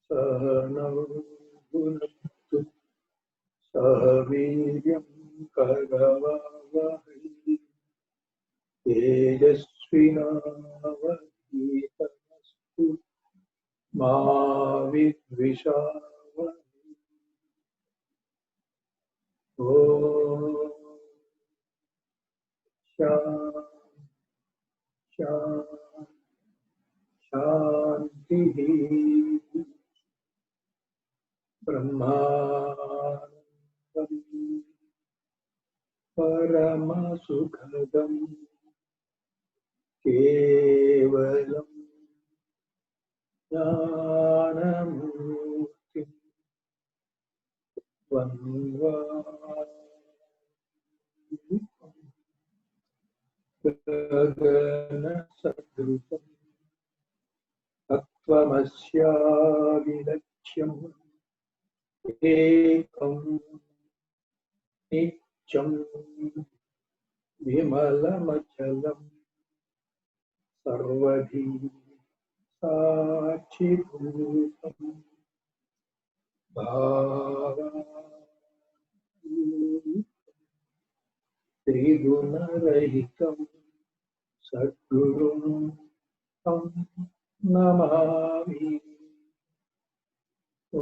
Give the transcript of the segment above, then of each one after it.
सहनौ भुनक्तु सह वीर्यं करवावहै तेजस्विनावधीतमस्तु मा विद्विषावहै। ॐ शान्तिः। ब्रह्मानन्दं परमसुखदं केवलं ज्ञानमूर्तिं वन्दामि गगनसदृशं तत्त्वमस्यादिलक्ष्यम् एकं नित्यं विमलमचलं सर्वधी साक्षिभूतं भावातीतं त्रिगुणरहितं सद्गुरुं तं नमामि। ॐ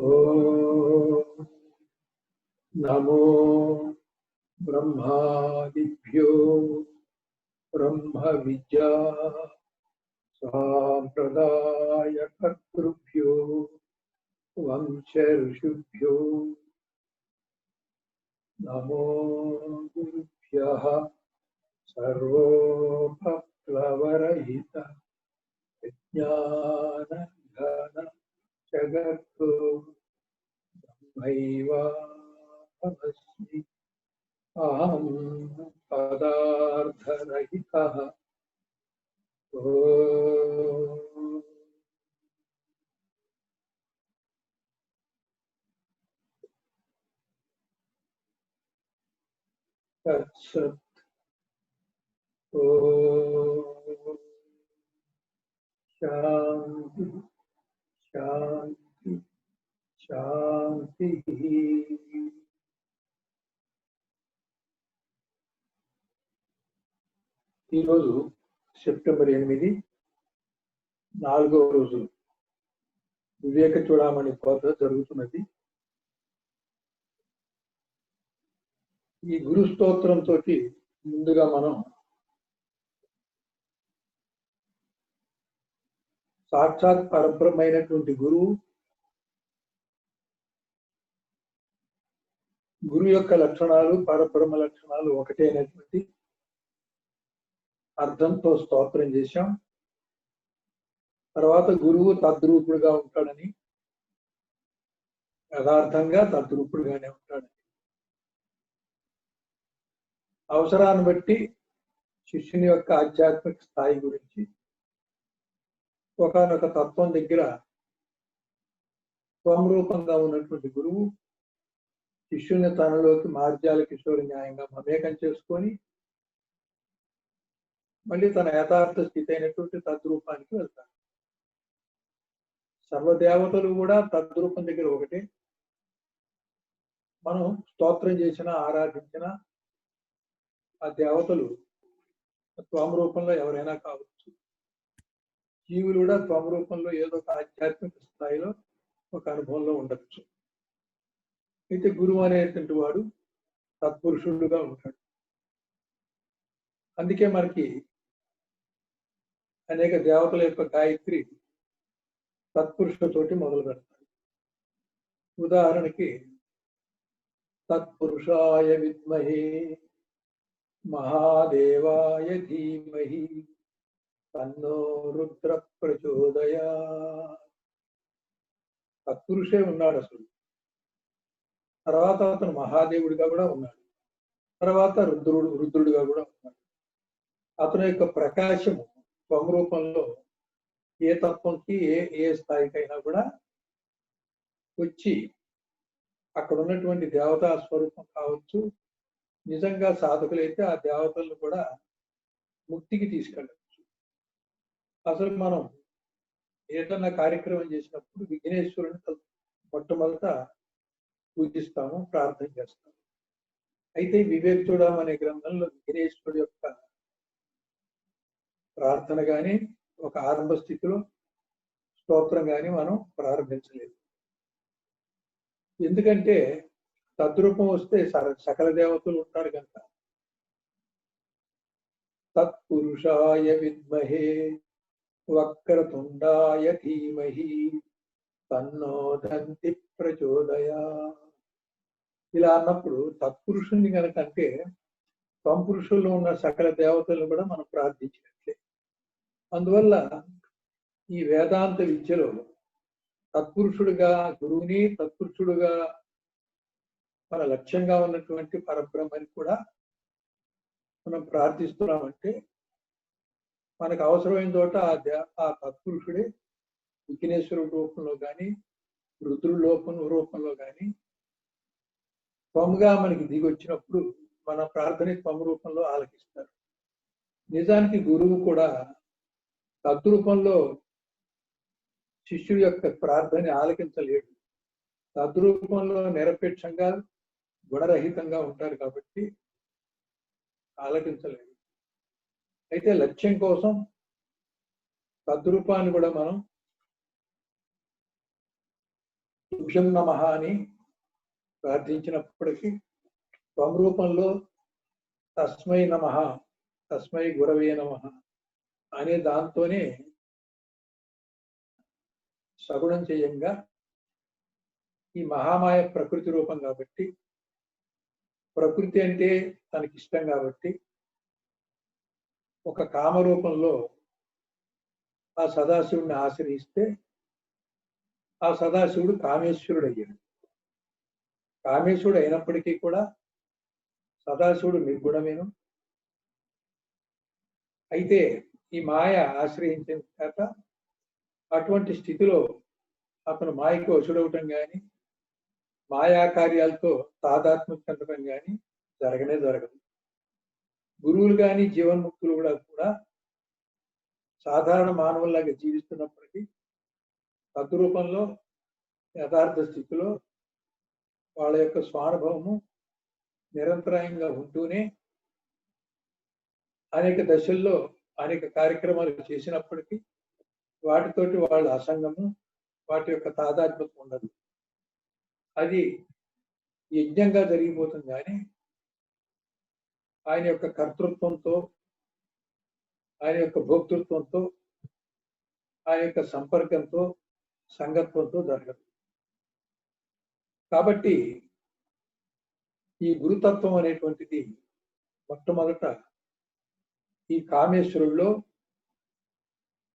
नमो ब्रह्मादिभ्यो ब्रह्मविद्या साम्प्रदायकर्तृभ्यो वंशऋषिभ्यो नमो गुरुभ्यः। सर्वोपप्लवरहित विज्ञानघन जगद्गुरु ब्रह्मैवाहमस्मि अहं पदार्थरहितः। तत्सत्। शांति शांति शांति। ఈరోజు సెప్టెంబర్ 8 4వ రోజు వివేక చూడమని బోధ జరుగుతున్నది. ఈ గురు స్తోత్రంతో ముందుగా మనం సాక్షాత్ పరబ్రహ్మైనటువంటి గురువు యొక్క లక్షణాలు పరబ్రహ్మ లక్షణాలు ఒకటే అనేటువంటి అర్థంతో స్తోత్రం చేశాం. తర్వాత గురువు తద్రూపుడుగా ఉంటాడని, యథార్థంగా తద్రూపుడుగానే ఉంటాడని, అవసరాన్ని బట్టి శిష్యుని యొక్క ఆధ్యాత్మిక స్థాయి గురించి ఒకానొక తత్వం దగ్గర స్వరూపంగా ఉన్నటువంటి గురువు శిష్యుని తనలోకి మార్జాల కిషోరి న్యాయంగా మమేకం చేసుకొని మళ్ళీ తన యథార్థ స్థితి అయినటువంటి తద్రూపానికి వెళ్తాడు. సర్వదేవతలు కూడా తద్రూపం దగ్గర ఒకటే. మనం స్తోత్రం చేసిన ఆరాధించిన ఆ దేవతలు త్వరూపంలో ఎవరైనా కావచ్చు. జీవులు కూడా త్వరూపంలో ఏదో ఒక ఆధ్యాత్మిక స్థాయిలో ఒక అనుభవంలో ఉండొచ్చు. అయితే గురువు అనేటువంటి వాడు తత్పురుషుడుగా ఉంటాడు. అందుకే మనకి అనేక దేవతల యొక్క గాయత్రి తత్పురుషులతోటి మొదలు పెడతారు. ఉదాహరణకి తత్పురుషాయ విద్మహే మహాదేవాయ ధీమహి తన్నో రుద్ర ప్రచోదయాత్. తత్పురుషే ఉన్నాడు అసలు. తర్వాత అతను మహాదేవుడిగా కూడా ఉన్నాడు. తర్వాత రుద్రుడిగా కూడా ఉన్నాడు. అతని యొక్క ప్రకాశము స్వరూపంలో ఏ తత్వంకి ఏ స్థాయికైనా కూడా వచ్చి అక్కడ ఉన్నటువంటి దేవతా స్వరూపం కావచ్చు, నిజంగా సాధకులైతే ఆ దేవతలను కూడా ముక్తికి తీసుకెళ్ళచ్చు. అసలు మనం ఏదన్నా కార్యక్రమం చేసినప్పుడు విఘ్నేశ్వరుని మొట్టమొదట పూజిస్తాము, ప్రార్థన చేస్తాము. అయితే వివేక్ చూడడం అనే గ్రంథంలో విఘ్నేశ్వరుడు యొక్క ప్రార్థన కానీ, ఒక ఆరంభ స్థితిలో స్తోత్రం కానీ మనం ప్రారంభించలేదు. ఎందుకంటే తద్రూపం వస్తే సకల దేవతలు ఉంటారు కనుక. తత్పురుషాయ విద్మహే వక్రతుండాయ ధీమహి తన్నో దంతి ప్రచోదయా. ఇలా అన్నప్పుడు తత్పురుషుని కనుక అంటే సంపురుషుల్లో ఉన్న సకల దేవతలను కూడా మనం ప్రార్థించినట్లే. అందువల్ల ఈ వేదాంత విద్యలో తత్పురుషుడుగా గురువుని, తత్పురుషుడుగా మన లక్ష్యంగా ఉన్నటువంటి పరబ్రహ్మని కూడా మనం ప్రార్థిస్తున్నామంటే మనకు అవసరమైన చోట ఆ తత్పురుషుడే విఘ్నేశ్వరుడు రూపంలో కానీ, రుద్రుడి రూపంలో కానీ త్వముగా మనకి దిగి వచ్చినప్పుడు మన ప్రార్థన త్వము రూపంలో ఆలకిస్తారు. నిజానికి గురువు కూడా తద్రూపంలో శిష్యుడి యొక్క ప్రార్థన ఆలకించలేడు. తద్రూపంలో నిరపేక్షంగా గుణరహితంగా ఉంటారు కాబట్టి ఆలకించలేడు. అయితే లక్ష్యం కోసం తద్రూపాన్ని కూడా మనం తుభ్యం నమః అని ప్రార్థించినప్పటికీ త్వం రూపంలో తస్మై నమః, తస్మై గురవే నమః అనే దాంతోనే సగుణం చేయంగా ఈ మహామాయ ప్రకృతి రూపం కాబట్టి, ప్రకృతి అంటే తనకి ఇష్టం కాబట్టి ఒక కామరూపంలో ఆ సదాశివుడిని ఆశ్రయిస్తే ఆ సదాశివుడు కామేశ్వరుడు అయ్యాడు. కామేశ్వరుడు అయినప్పటికీ కూడా సదాశివుడు నిర్గుణమేను. అయితే ఈ మాయ ఆశ్రయించిన తర్వాత అటువంటి స్థితిలో అతను మాయకు వశుడవటం కానీ, మాయా కార్యాలతో తాదాత్మ్యం చెందడం కానీ జరగదు. గురువులు కానీ జీవన్ముక్తులు కూడా సాధారణ మానవుల్లాగా జీవిస్తున్నప్పటికీ తద్రూపంలో యథార్థ స్థితిలో వాళ్ళ యొక్క స్వానుభవము నిరంతరాయంగా ఉంటూనే అనేక దశల్లో అనేక కార్యక్రమాలు చేసినప్పటికీ వాటితోటి వాళ్ళ అసంగము, వాటి యొక్క తాదాత్మ్యం ఉండదు. అది యజ్ఞంగా జరిగిపోతుంది కానీ ఆయన యొక్క కర్తృత్వంతో, ఆయన యొక్క భోక్తృత్వంతో, ఆయన యొక్క సంపర్కంతో, సంగత్వంతో జరగదు. కాబట్టి ఈ గురుతత్వం అనేటువంటిది మొట్టమొదట ఈ కామేశ్వరుల్లో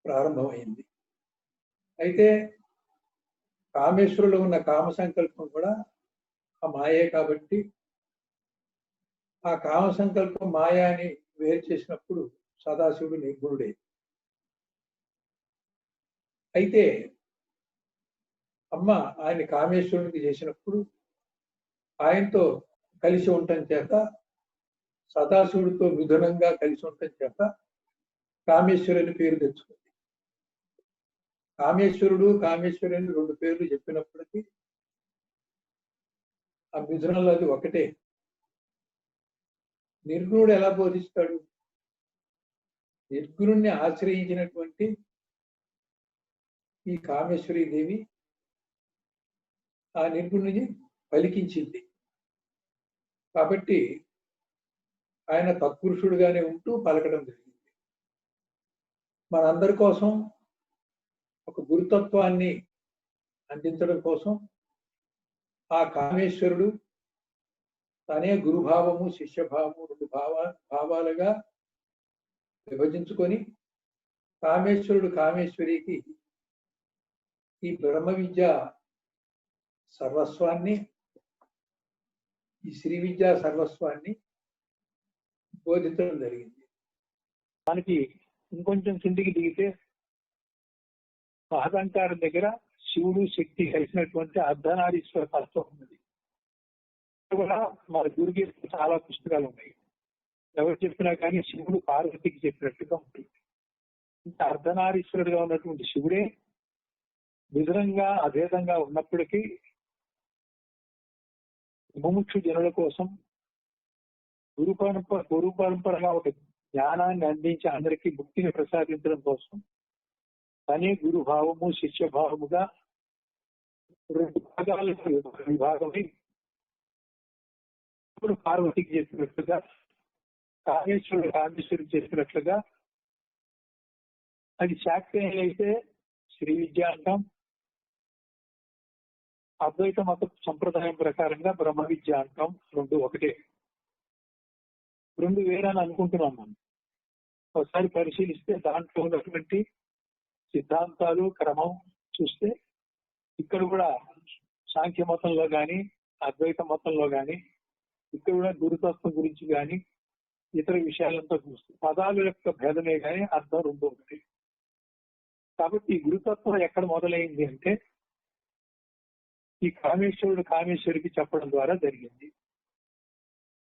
ప్రారంభమైంది. అయితే కామేశ్వరులో ఉన్న కామ సంకల్పం కూడా ఆ మాయే కాబట్టి ఆ కామ సంకల్పం మాయాని వేరు చేసినప్పుడు సదాశివుడు నిర్గుణుడే. అయితే అమ్మ ఆయన కామేశ్వరునికి చేసినప్పుడు ఆయనతో కలిసి ఉండటం చేత, సదాశివుడితో మిథునంగా కలిసి ఉండటం చేత కామేశ్వరుని పేరు తెచ్చుకుంది. కామేశ్వరుడు, కామేశ్వరుని రెండు పేర్లు చెప్పినప్పటికీ ఆ మిథునంలో అది ఒకటే. నిర్గుణుడు ఎలా బోధిస్తాడు? నిర్గుణుణ్ణి ఆశ్రయించినటువంటి ఈ కామేశ్వరీ దేవి ఆ నిర్గుణుని పలికించింది కాబట్టి ఆయన తత్పురుషుడుగానే ఉంటూ పలకడం జరిగింది. మనందరి కోసం ఒక గురుతత్వాన్ని అందించడం కోసం ఆ కామేశ్వరుడు తనే గురుభావము, శిష్యభావము రెండు భావాలుగా విభజించుకొని కామేశ్వరుడు కామేశ్వరికి ఈ బ్రహ్మ విద్య సర్వస్వాన్ని, ఈ శ్రీ విద్యా సర్వస్వాన్ని బోధించడం జరిగింది. దానికి ఇంకొంచెం కిందికి దిగితే మహదంకారం దగ్గర శివుడు శక్తి కలిసినటువంటి అర్ధనారీశ్వర తత్వం ఉన్నది. కూడా మన గురుగీత చాలా పుస్తకాలు ఉన్నాయి. ఎవరు చెప్పినా కానీ శివుడు పార్వతికి చెప్పినట్టుగా ఉంటుంది. ఇంకా అర్ధనారీశ్వరుడుగా ఉన్నటువంటి శివుడే విధంగా అభేదంగా ఉన్నప్పటికీ ముముక్షు జనుల కోసం గురు పరంపరగా ఒక జ్ఞానాన్ని అందించి అందరికీ ముక్తిని ప్రసాదించడం కోసం తనే గురు భావము శిష్య భావముగా 2 భాగాలకు విభాగమై ఇప్పుడు పార్వతికి చెప్పినట్లుగా కామేశ్వరుడికి చెప్పినట్లుగా అది శాక్తేయులు అయితే శ్రీ విద్య అంటాం, అద్వైత మత సంప్రదాయం ప్రకారంగా బ్రహ్మ విద్య అంటాం. 2 ఒకటే, 2 వేరని అనుకుంటున్నాం మనం. ఒకసారి పరిశీలిస్తే దాంట్లో ఉన్నటువంటి సిద్ధాంతాలు క్రమం చూస్తే ఇక్కడ కూడా సాంఖ్య మతంలో కానీ అద్వైత మతంలో కానీ ఇక్కడ కూడా గురుతత్వం గురించి కానీ ఇతర విషయాలంతా చూస్తే పదాల యొక్క భేదమే కానీ అర్థం 2 ఒకటి. కాబట్టి ఈ గురుతత్వం ఎక్కడ మొదలైంది అంటే ఈ కామేశ్వరుడికి చెప్పడం ద్వారా జరిగింది.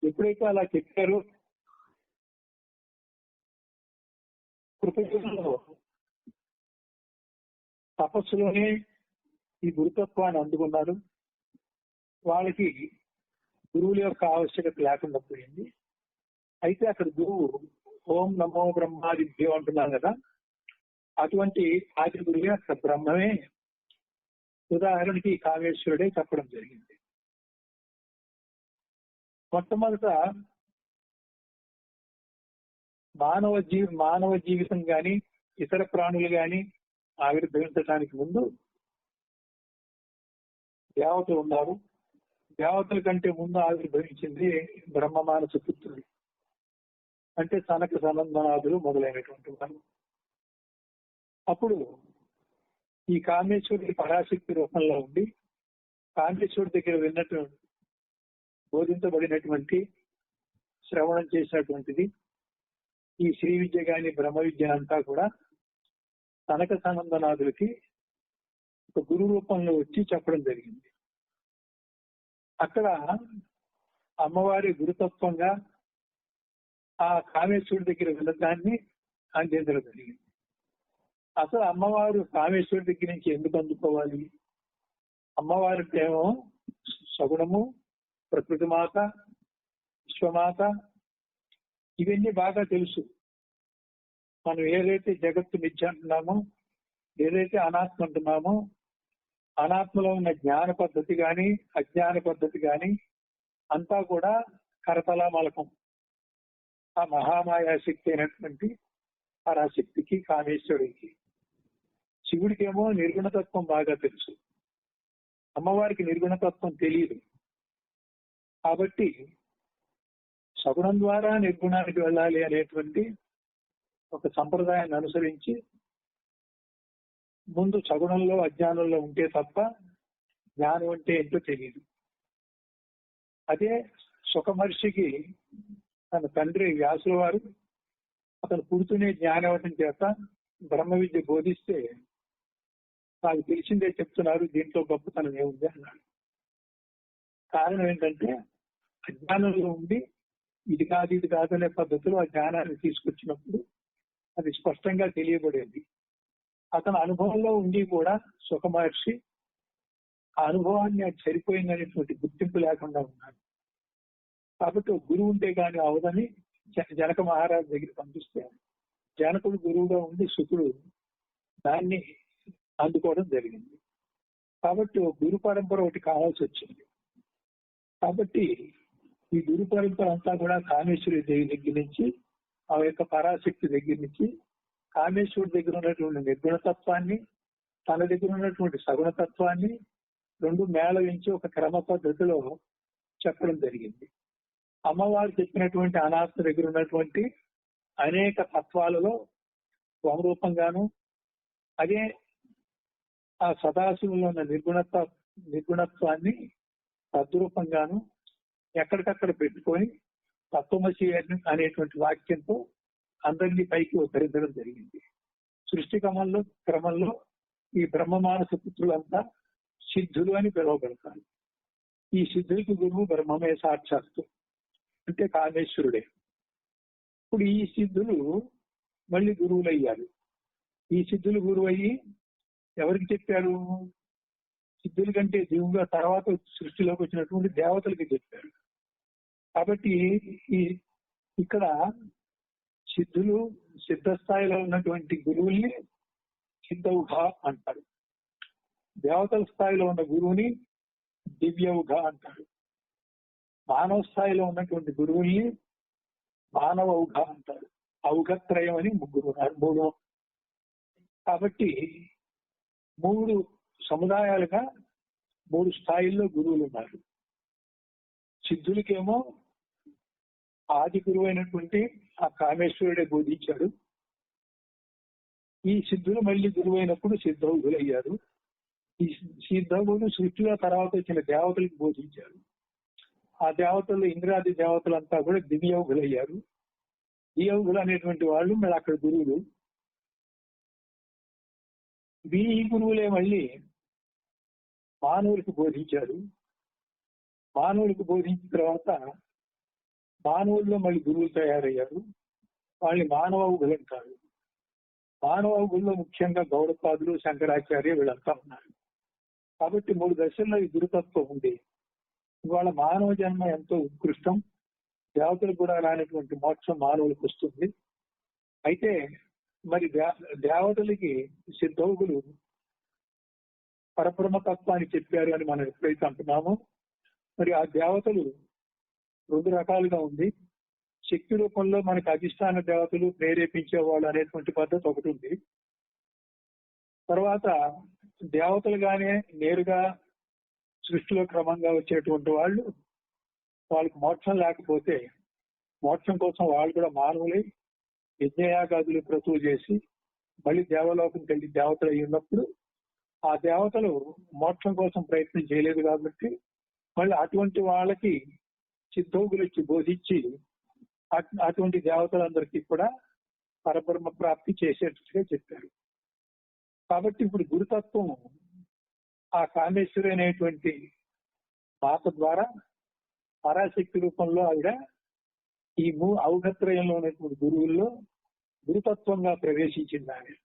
ఎప్పుడైతే అలా చెప్పారో కృతజ్ఞతలో తపస్సులోనే ఈ గురుతత్వాన్ని అందుకున్నారు. వాళ్ళకి గురువుల యొక్క ఆవశ్యకత లేకుండా పోయింది. అయితే అక్కడ గురువు ఓం నమో బ్రహ్మాదిభ్యో అంటున్నారు కదా, అటువంటి ఆది గురువే అక్కడ బ్రహ్మమే. ఉదాహరణకి కామేశ్వరుడే చెప్పడం జరిగింది. మొట్టమొదట మానవ జీవితం గాని ఇతర ప్రాణులు గాని ఆవిర్భవించడానికి ముందు దేవతలు ఉన్నారు. దేవతల కంటే ముందు ఆవిర్భవించింది బ్రహ్మ మానస పుత్రుడు, అంటే సనక సనందనాదులు మొదలైనటువంటి వారు. అప్పుడు ఈ కామేశ్వరుడి పరాశక్తి రూపంలో ఉండి కామేశ్వరుడి దగ్గర బోధించబడినటువంటి శ్రవణం చేసినటువంటిది ఈ శ్రీ విద్య గాని బ్రహ్మ విద్య అంతా కూడా సనక సనందనాదులకి ఒక గురు రూపంలో వచ్చి చెప్పడం జరిగింది. అక్కడ అమ్మవారి గురుతత్వంగా ఆ కామేశ్వరుడి దగ్గర వినదాన్ని అందించడం జరిగింది. అసలు అమ్మవారు కామేశ్వరుడి దగ్గర నుంచి ఎందుకు అందుకోవాలి? అమ్మవారికి ఏమో సగుణము, ప్రకృతి మాత, విశ్వమాత ఇవన్నీ బాగా తెలుసు. మనం ఏదైతే జగత్తు మిథ్య అంటున్నామో, ఏదైతే అనాత్మ అంటున్నామో, అనాత్మలో ఉన్న జ్ఞాన పద్ధతి కానీ అజ్ఞాన పద్ధతి కానీ అంతా కూడా కరతలామలకం. ఆ మహామాయాశక్తి అయినటువంటి పరాశక్తికి కామేశ్వరుడికి. శివుడికేమో నిర్గుణతత్వం బాగా తెలుసు, అమ్మవారికి నిర్గుణతత్వం తెలియదు. కాబట్టి సగుణం ద్వారా నిర్గుణానికి వెళ్ళాలి అనేటువంటి ఒక సంప్రదాయాన్ని అనుసరించి ముందు సగుణంలో అజ్ఞానంలో ఉంటే తప్ప జ్ఞానం అంటే ఏంటో తెలియదు. అదే సుఖమహర్షికి తన తండ్రి వ్యాసుల వారు అతను పుడుతూనే జ్ఞానవటం చేత బ్రహ్మ విద్య బోధిస్తే నాకు తెలిసిందే చెప్తున్నారు, దీంట్లో గొప్పతనం ఏముంది అన్నాడు. కారణం ఏంటంటే అజ్ఞానంలో ఉండి ఇది కాదు అనే పద్ధతిలో ఆ జ్ఞానాన్ని తీసుకొచ్చినప్పుడు అది స్పష్టంగా తెలియబడేది. అతని అనుభవంలో ఉండి కూడా సుఖమహర్షి ఆ అనుభవాన్ని అది సరిపోయిందనేటువంటి గుర్తింపు లేకుండా ఉన్నాడు. కాబట్టి గురువు ఉంటే కానీ అవదని జనక మహారాజు దగ్గర పంపిస్తే జనకుడు గురువుగా ఉండి శుకుడు దాన్ని అందుకోవడం జరిగింది. కాబట్టి గురు పరంపర ఒకటి కావాల్సి వచ్చింది. కాబట్టి ఈ గురు పరంపర అంతా కూడా కామేశ్వరి దేవి దగ్గర నుంచి ఆ యొక్క పరాశక్తి దగ్గర నుంచి కామేశ్వరుడి దగ్గర ఉన్నటువంటి నిర్గుణతత్వాన్ని తన దగ్గర ఉన్నటువంటి సగుణతత్వాన్ని 2 మేళవించి ఒక క్రమ పద్ధతిలో చెప్పడం జరిగింది. అమ్మవారు చెప్పినటువంటి అనాత్మ దగ్గర ఉన్నటువంటి అనేక తత్వాలలో స్వరూపంగాను, అదే ఆ సదాశివులో ఉన్న నిర్గుణత్వాన్ని తద్రూపంగాను ఎక్కడికక్కడ పెట్టుకొని తత్వమసి అనేటువంటి వాక్యంతో అందరినీ పైకి ఉద్ధరించడం జరిగింది. సృష్టి క్రమంలో ఈ బ్రహ్మ మానస పుత్రులంతా సిద్ధులు అని పిలువబడతారు. ఈ సిద్ధులకి గురువు బ్రహ్మమే సాక్షాత్తు, అంటే కామేశ్వరుడే. ఇప్పుడు ఈ సిద్ధులు మళ్ళీ గురువులు అయ్యారు. ఈ సిద్ధులు గురువు అయ్యి ఎవరికి చెప్పారు? సిద్ధుల కంటే దిగుగా తర్వాత సృష్టిలోకి వచ్చినటువంటి దేవతలకి చెప్పారు. కాబట్టి ఈ ఇక్కడ సిద్ధులు సిద్ధస్థాయిలో ఉన్నటువంటి గురువుల్ని సిద్ధౌఘ అంటారు. దేవతల స్థాయిలో ఉన్న గురువుని దివ్యౌఘ అంటారు. మానవ స్థాయిలో ఉన్నటువంటి గురువుల్ని మానవౌఘ అంటారు. ఔఘత్రయం అని ముగ్గురు ఉన్నారు, మూడు. కాబట్టి 3 సముదాయాలుగా 3 స్థాయిల్లో గురువులు ఉన్నారు. సిద్ధులకేమో ఆది గురువు అయినటువంటి ఆ కామేశ్వరుడే బోధించాడు. ఈ సిద్ధులు మళ్ళీ గురువు అయినప్పుడు సిద్ధౌఘులు అయ్యారు. ఈ సిద్ధౌఘులు సృష్టిలో తర్వాత వచ్చిన దేవతలకు బోధించారు. ఆ దేవతలు ఇంద్రాది దేవతలంతా కూడా దివ్యౌఘులు అయ్యారు. దివ్యౌఘులు అనేటువంటి వాళ్ళు మళ్ళీ అక్కడ గురువులు. ఈ గురువులే మళ్ళీ మానవులకు బోధించారు. మానవులకు బోధించిన తర్వాత మానవుల్లో మళ్ళీ గురువులు తయారయ్యారు. వాళ్ళని మానవౌఘులు అంటారు. మానవౌఘుల్లో ముఖ్యంగా గౌడపాదులు, శంకరాచార్య వీళ్ళంతా ఉన్నారు. కాబట్టి 3 దశల్లో ఈ గురుతత్వం ఉంది. ఇవాళ మానవ జన్మ ఎంతో ఉత్కృష్టం. దేవతలకు కూడా రానటువంటి మోక్షం మానవులకు వస్తుంది. అయితే మరి దేవతలకి సిద్ధౌఘులు పరబ్రహ్మతత్వాన్ని చెప్పారు అని మనం ఎప్పుడైతే అంటున్నామో, మరి ఆ దేవతలు 2 రకాలుగా ఉంది. శక్తి రూపంలో మనకి అధిష్టాన దేవతలు ప్రేరేపించేవాళ్ళు అనేటువంటి పద్ధతి ఒకటి ఉంది. తర్వాత దేవతలుగానే నేరుగా సృష్టిలో క్రమంగా వచ్చేటువంటి వాళ్ళు, వాళ్ళకి మోక్షం లేకపోతే మోక్షం కోసం వాళ్ళు కూడా మానవులై యజ్ఞయాగాదులు క్రతువు చేసి మళ్ళీ దేవలోకంకి వెళ్ళి దేవతలు అయి ఉన్నప్పుడు ఆ దేవతలు మోక్షం కోసం ప్రయత్నం చేయలేదు కాబట్టి మళ్ళీ అటువంటి వాళ్ళకి సిద్ధౌఘులు ఇచ్చి బోధించి అటువంటి దేవతలందరికీ కూడా పరబ్రహ్మ ప్రాప్తి చేసేటట్టుగా చెప్పారు. కాబట్టి ఇప్పుడు గురుతత్వం ఆ కామేశ్వరి అనేటువంటి మాత ద్వారా పరాశక్తి రూపంలో ఆవిడ ఈ ఔఘత్రయంలో ఉన్నటువంటి గురువుల్లో గురుతత్వంగా ప్రవేశించింది. ఆమె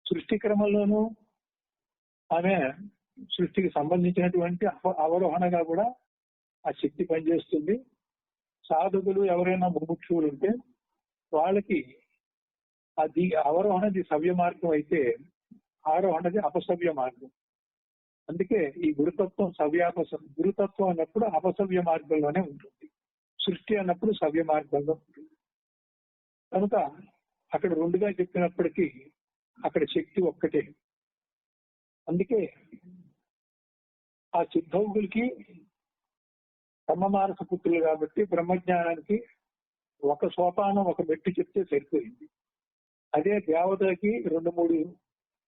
సృష్టి క్రమంలోనూ ఆమె సృష్టికి సంబంధించినటువంటి అవరోహణగా కూడా ఆ శక్తి పనిచేస్తుంది. సాధకులు ఎవరైనా ముముక్షువులు ఉంటే వాళ్ళకి అది అవరోహణది సవ్య మార్గం అయితే ఆరోహణది అపసవ్య మార్గం. అందుకే ఈ గురుతత్వం గురుతత్వం అన్నప్పుడు అపసవ్య మార్గంలోనే ఉంటుంది. సృష్టి అన్నప్పుడు సవ్య మార్గంలో ఉంటుంది. కనుక అక్కడ 2గా చెప్పినప్పటికీ అక్కడ శక్తి ఒక్కటే. అందుకే ఆ సిద్ధౌఘులకి బ్రహ్మమానస పుత్రులు కాబట్టి బ్రహ్మజ్ఞానానికి ఒక సోపానం ఒక మెట్టు చెప్తే సరిపోయింది. అదే దేవతలకి 2-3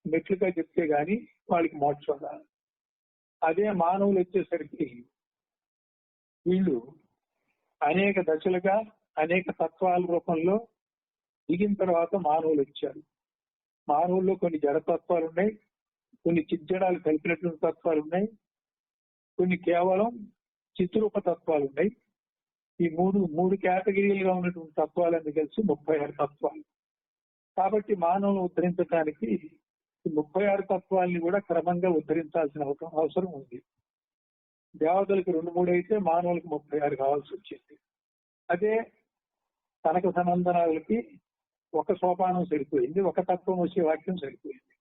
మెట్లుగా చెప్తే గాని వాళ్ళకి మోక్షం రాదు. అదే మానవులు వచ్చేసరికి వీళ్ళు అనేక దశలుగా అనేక తత్వాల రూపంలో దిగిన తర్వాత మానవులు వచ్చారు. మానవుల్లో కొన్ని జడతత్వాలు ఉన్నాయి, కొన్ని చిజ్జడాలు కలిపినటువంటి తత్వాలు ఉన్నాయి, కొన్ని కేవలం చిత్రూప తత్వాలు ఉన్నాయి. ఈ మూడు కేటగిరీలుగా ఉన్నటువంటి తత్వాలన్నీ కలిసి 36 తత్వాలు. కాబట్టి మానవులను ఉద్ధరించడానికి ఈ 36 తత్వాలని కూడా క్రమంగా ఉద్ధరించాల్సిన అవసరం ఉంది. దేవతలకు 2-3 అయితే మానవులకు 36 కావాల్సి వచ్చింది. అదే తనక సనందనాలకి ఒక సోపానం సరిపోయింది, ఒక తత్వం వచ్చే వాక్యం సరిపోయింది.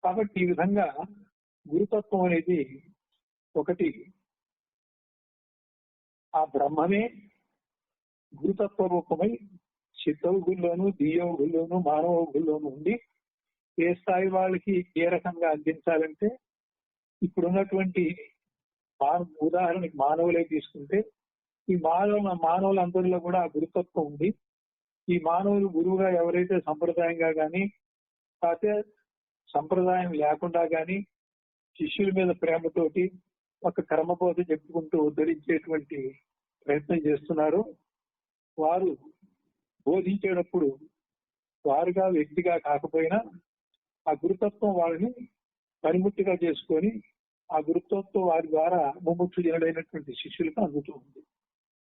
కాబట్టి ఈ విధంగా గురుతత్వం అనేది ఒకటి ఆ బ్రహ్మమే గురుతత్వ రూపమై సిద్ధౌఘుల్లోనూ దివ్యౌఘుల్లోనూ మానవౌఘుల్లోనూ ఉండి ఏ స్థాయి వాళ్ళకి ఏ రకంగా అందించాలంటే ఇప్పుడున్నటువంటి ఉదాహరణకి మానవులే తీసుకుంటే ఈ మానవులందరిలో కూడా ఆ గురుతత్వం ఉంది. ఈ మానవులు గురువుగా ఎవరైతే సంప్రదాయంగా కానీ కాకపోతే సంప్రదాయం లేకుండా కానీ శిష్యుల మీద ప్రేమతోటి ఒక కర్మబోధ చెప్పుకుంటూ ఉద్ధరించేటువంటి ప్రయత్నం చేస్తున్నారు. వారు బోధించేటప్పుడు వారుగా వ్యక్తిగా కాకపోయినా ఆ గురుతత్వం వాళ్ళని పనిముట్టుగా చేసుకొని ఆ గురుతత్వం వారి ద్వారా ముముక్షు జనుడైనటువంటి శిష్యులకు అందుతూ ఉంది.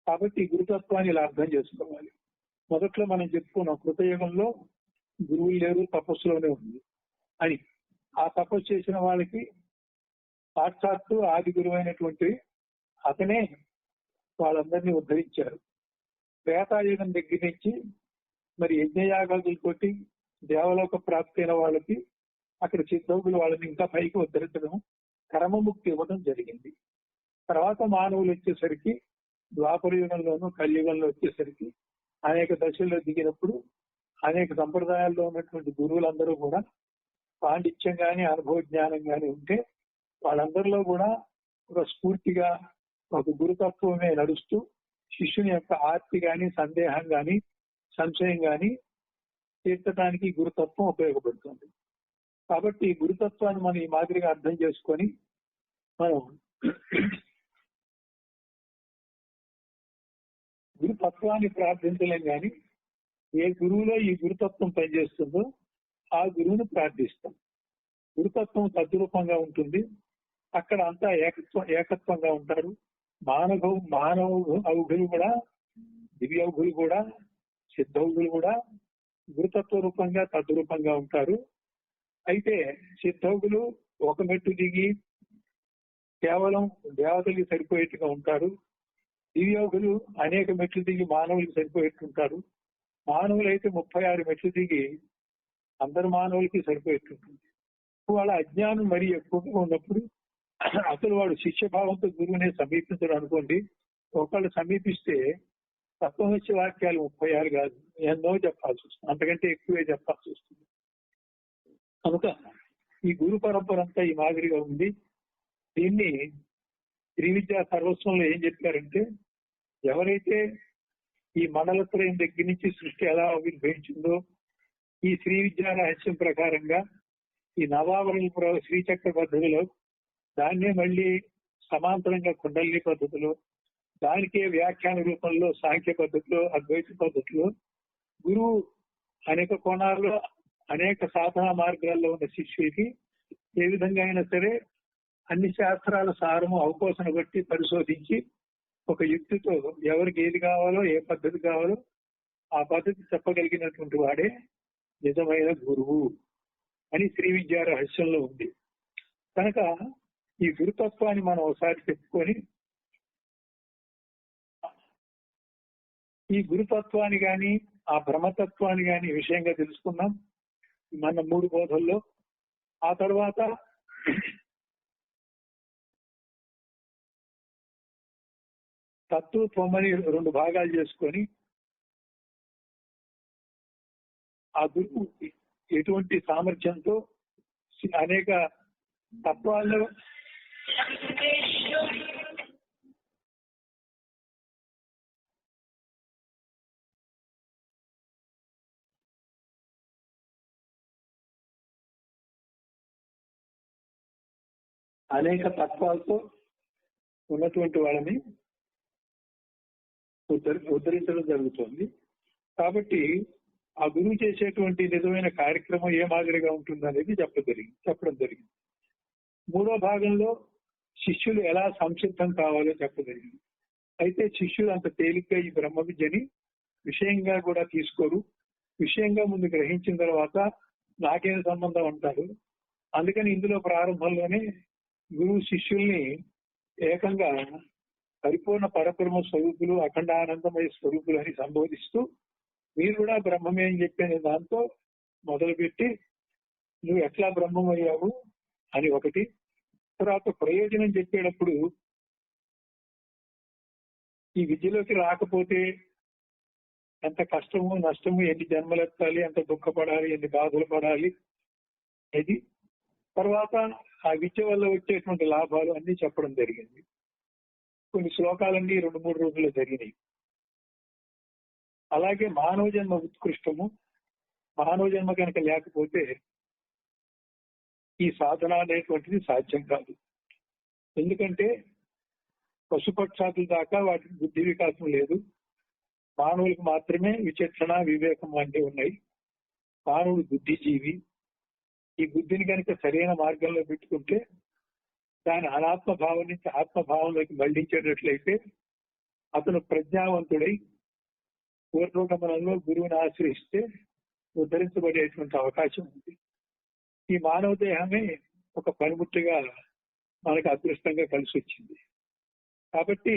కాబట్టి ఈ గురుతత్వాన్ని ఇలా అర్థం చేసుకోవాలి. మొదట్లో మనం చెప్పుకున్నాం కృతయుగంలో గురువులు లేరు, తపస్సులోనే ఉంది అని. ఆ తపస్సు చేసిన వాళ్ళకి సాక్షాత్తు ఆది గురువు అయినటువంటి అతనే వాళ్ళందరినీ ఉద్ధరించారు. త్రేతాయుగం దగ్గర నుంచి మరి యజ్ఞయాగాదులతోటి దేవలోక ప్రాప్తి అయిన వాళ్ళకి అక్కడ సిద్ధౌగులు వాళ్ళని ఇంకా పైకి ఉద్ధరించడం, కర్మముక్తి ఇవ్వడం జరిగింది. తర్వాత మానవులు వచ్చేసరికి ద్వాపర యుగంలోనూ కలియుగంలో వచ్చేసరికి అనేక దశల్లో దిగినప్పుడు అనేక సంప్రదాయాల్లో ఉన్నటువంటి గురువులందరూ కూడా పాండిత్యం గాని అనుభవ జ్ఞానం గాని ఉంటే వాళ్ళందరిలో కూడా ఒక స్ఫూర్తిగా ఒక గురుతత్వమే నడుస్తూ శిష్యుని యొక్క ఆర్తి గాని సందేహం గాని సంశయం గాని తీర్చడానికి గురుతత్వం ఉపయోగపడుతుంది. కాబట్టి గురుతత్వాన్ని మనం ఈ మాదిరిగా అర్థం చేసుకొని మనం గురుతత్వాన్ని ప్రార్థించలేం కానీ ఏ గురువులో ఈ గురుతత్వం పనిచేస్తుందో ఆ గురువుని ప్రార్థిస్తాం. గురుతత్వం తద్రూపంగా ఉంటుంది. అక్కడ అంతా ఏకత్వంగా ఉంటారు. మానవ ఔఘులు కూడా, దివ్యౌఘులు కూడా, సిద్ధౌఘులు కూడా గురుతత్వ రూపంగా తద్రూపంగా ఉంటారు. అయితే సిద్ధౌఘులు ఒక మెట్టు దిగి కేవలం దేవతలకి సరిపోయేట్టుగా ఉంటారు. దివ్యౌఘులు అనేక మెట్లు దిగి మానవులకి సరిపోయేట్టుంటారు. మానవులైతే 36 మెట్లు దిగి అందరు మానవులకి సరిపోయేట్టుంటుంది. వాళ్ళ అజ్ఞానం మరీ ఎక్కువగా ఉన్నప్పుడు అసలు వాడు శిష్యభావంతో గురువునే సమీపించడం అనుకోండి. ఒకళ్ళు సమీపిస్తే తత్వమసి వాక్యాలు 36 కాదు, ఎన్నో చెప్పాల్సి వస్తుంది, అంతకంటే ఎక్కువే చెప్పాల్సి వస్తుంది. కనుక ఈ గురు పరంపర అంతా ఈ మాదిరిగా ఉంది. దీన్ని శ్రీ విద్యా సర్వస్వంలో ఏం చెప్పారంటే, ఎవరైతే ఈ మండలత్రయం దగ్గర నుంచి సృష్టి ఎలా ఆవిర్భవించిందో ఈ శ్రీ విద్యా రహస్యం ప్రకారంగా ఈ నవావరణ శ్రీచక్ర పద్ధతిలో దాన్నే మళ్ళీ సమాంతరంగా కుండలిని పద్ధతిలో దానికే వ్యాఖ్యాన రూపంలో సాంఖ్య పద్ధతిలో అద్వైత పద్ధతిలో గురువు అనేక కోణాల్లో అనేక సాధనా మార్గాల్లో ఉన్న శిష్యుడికి ఏ విధంగా అయినా సరే అన్ని శాస్త్రాల సారము అవపోసన బట్టి పరిశోధించి ఒక యుక్తితో ఎవరికి ఏది కావాలో ఏ పద్ధతి కావాలో ఆ పద్ధతి చెప్పగలిగినటువంటి వాడే నిజమైన గురువు అని శ్రీ విద్యా రహస్యంలో ఉంది. కనుక ఈ గురుతత్వాన్ని మనం ఒకసారి చెప్పుకొని ఈ గురుతత్వాన్ని గాని ఆ బ్రహ్మతత్వాన్ని గాని విషయంగా తెలుసుకున్నాం మన 3 బోధల్లో. ఆ తర్వాత తత్వత్వం అని 2 భాగాలు చేసుకొని ఆ గురువు ఎటువంటి సామర్థ్యంతో అనేక తత్వాల్లో తత్వాలతో ఉన్నటువంటి వాళ్ళని ఉద్ధరించడం జరుగుతుంది. కాబట్టి ఆ గురువు చేసేటువంటి నిజమైన కార్యక్రమం ఏ మాదిరిగా ఉంటుంది అనేది చెప్పడం జరిగింది. 3వ భాగంలో శిష్యులు ఎలా సంసిద్ధం కావాలో చెప్పగలిగింది. అయితే శిష్యులు అంత తేలిగ్గా ఈ బ్రహ్మ విద్యని విషయంగా కూడా తీసుకోరు. విషయంగా ముందు గ్రహించిన తర్వాత నాకేం సంబంధం అంటారు. అందుకని ఇందులో ప్రారంభంలోనే గురువు శిష్యుల్ని ఏకంగా పరిపూర్ణ పరబ్రహ్మ స్వరూపులు, అఖండ ఆనందమయ స్వరూపులు అని సంబోధిస్తూ మీరు కూడా బ్రహ్మమే అని చెప్పిన దాంతో మొదలుపెట్టి నువ్వు ఎట్లా బ్రహ్మమయ్యావు అని ఒకటి. తర్వాత ప్రయోజనం చెప్పేటప్పుడు ఈ విద్యలోకి రాకపోతే ఎంత కష్టము నష్టము, ఎన్ని జన్మలు ఎత్తాలి, ఎంత దుఃఖపడాలి, ఎన్ని బాధలు పడాలి ఇది. తర్వాత ఆ విద్య వల్ల వచ్చేటువంటి లాభాలు అన్ని చెప్పడం జరిగింది. కొన్ని శ్లోకాలన్నీ 2-3 రోజుల్లో జరిగినాయి. అలాగే మానవ జన్మ ఉత్కృష్టము. మానవ జన్మ కనుక లేకపోతే ఈ సాధన అనేటువంటిది సాధ్యం కాదు. ఎందుకంటే పశుపక్షాదుల దాకా వాటికి బుద్ధి వికాసం లేదు. మానవులకు మాత్రమే విచక్షణ వివేకం వంటివి ఉన్నాయి. మానవుడు బుద్ధిజీవి. ఈ బుద్ధిని కనుక సరైన మార్గంలో పెట్టుకుంటే దాని అనాత్మభావం నుంచి ఆత్మభావంలోకి మళ్లించేటట్లయితే అతను ప్రజ్ఞావంతుడై పూర్వగమనంలో గురువుని ఆశ్రయిస్తే ఉద్ధరించబడేటువంటి అవకాశం ఉంది. ఈ మానవ దేహమే ఒక పనిముట్టుగా మనకు అదృష్టంగా కలిసి వచ్చింది. కాబట్టి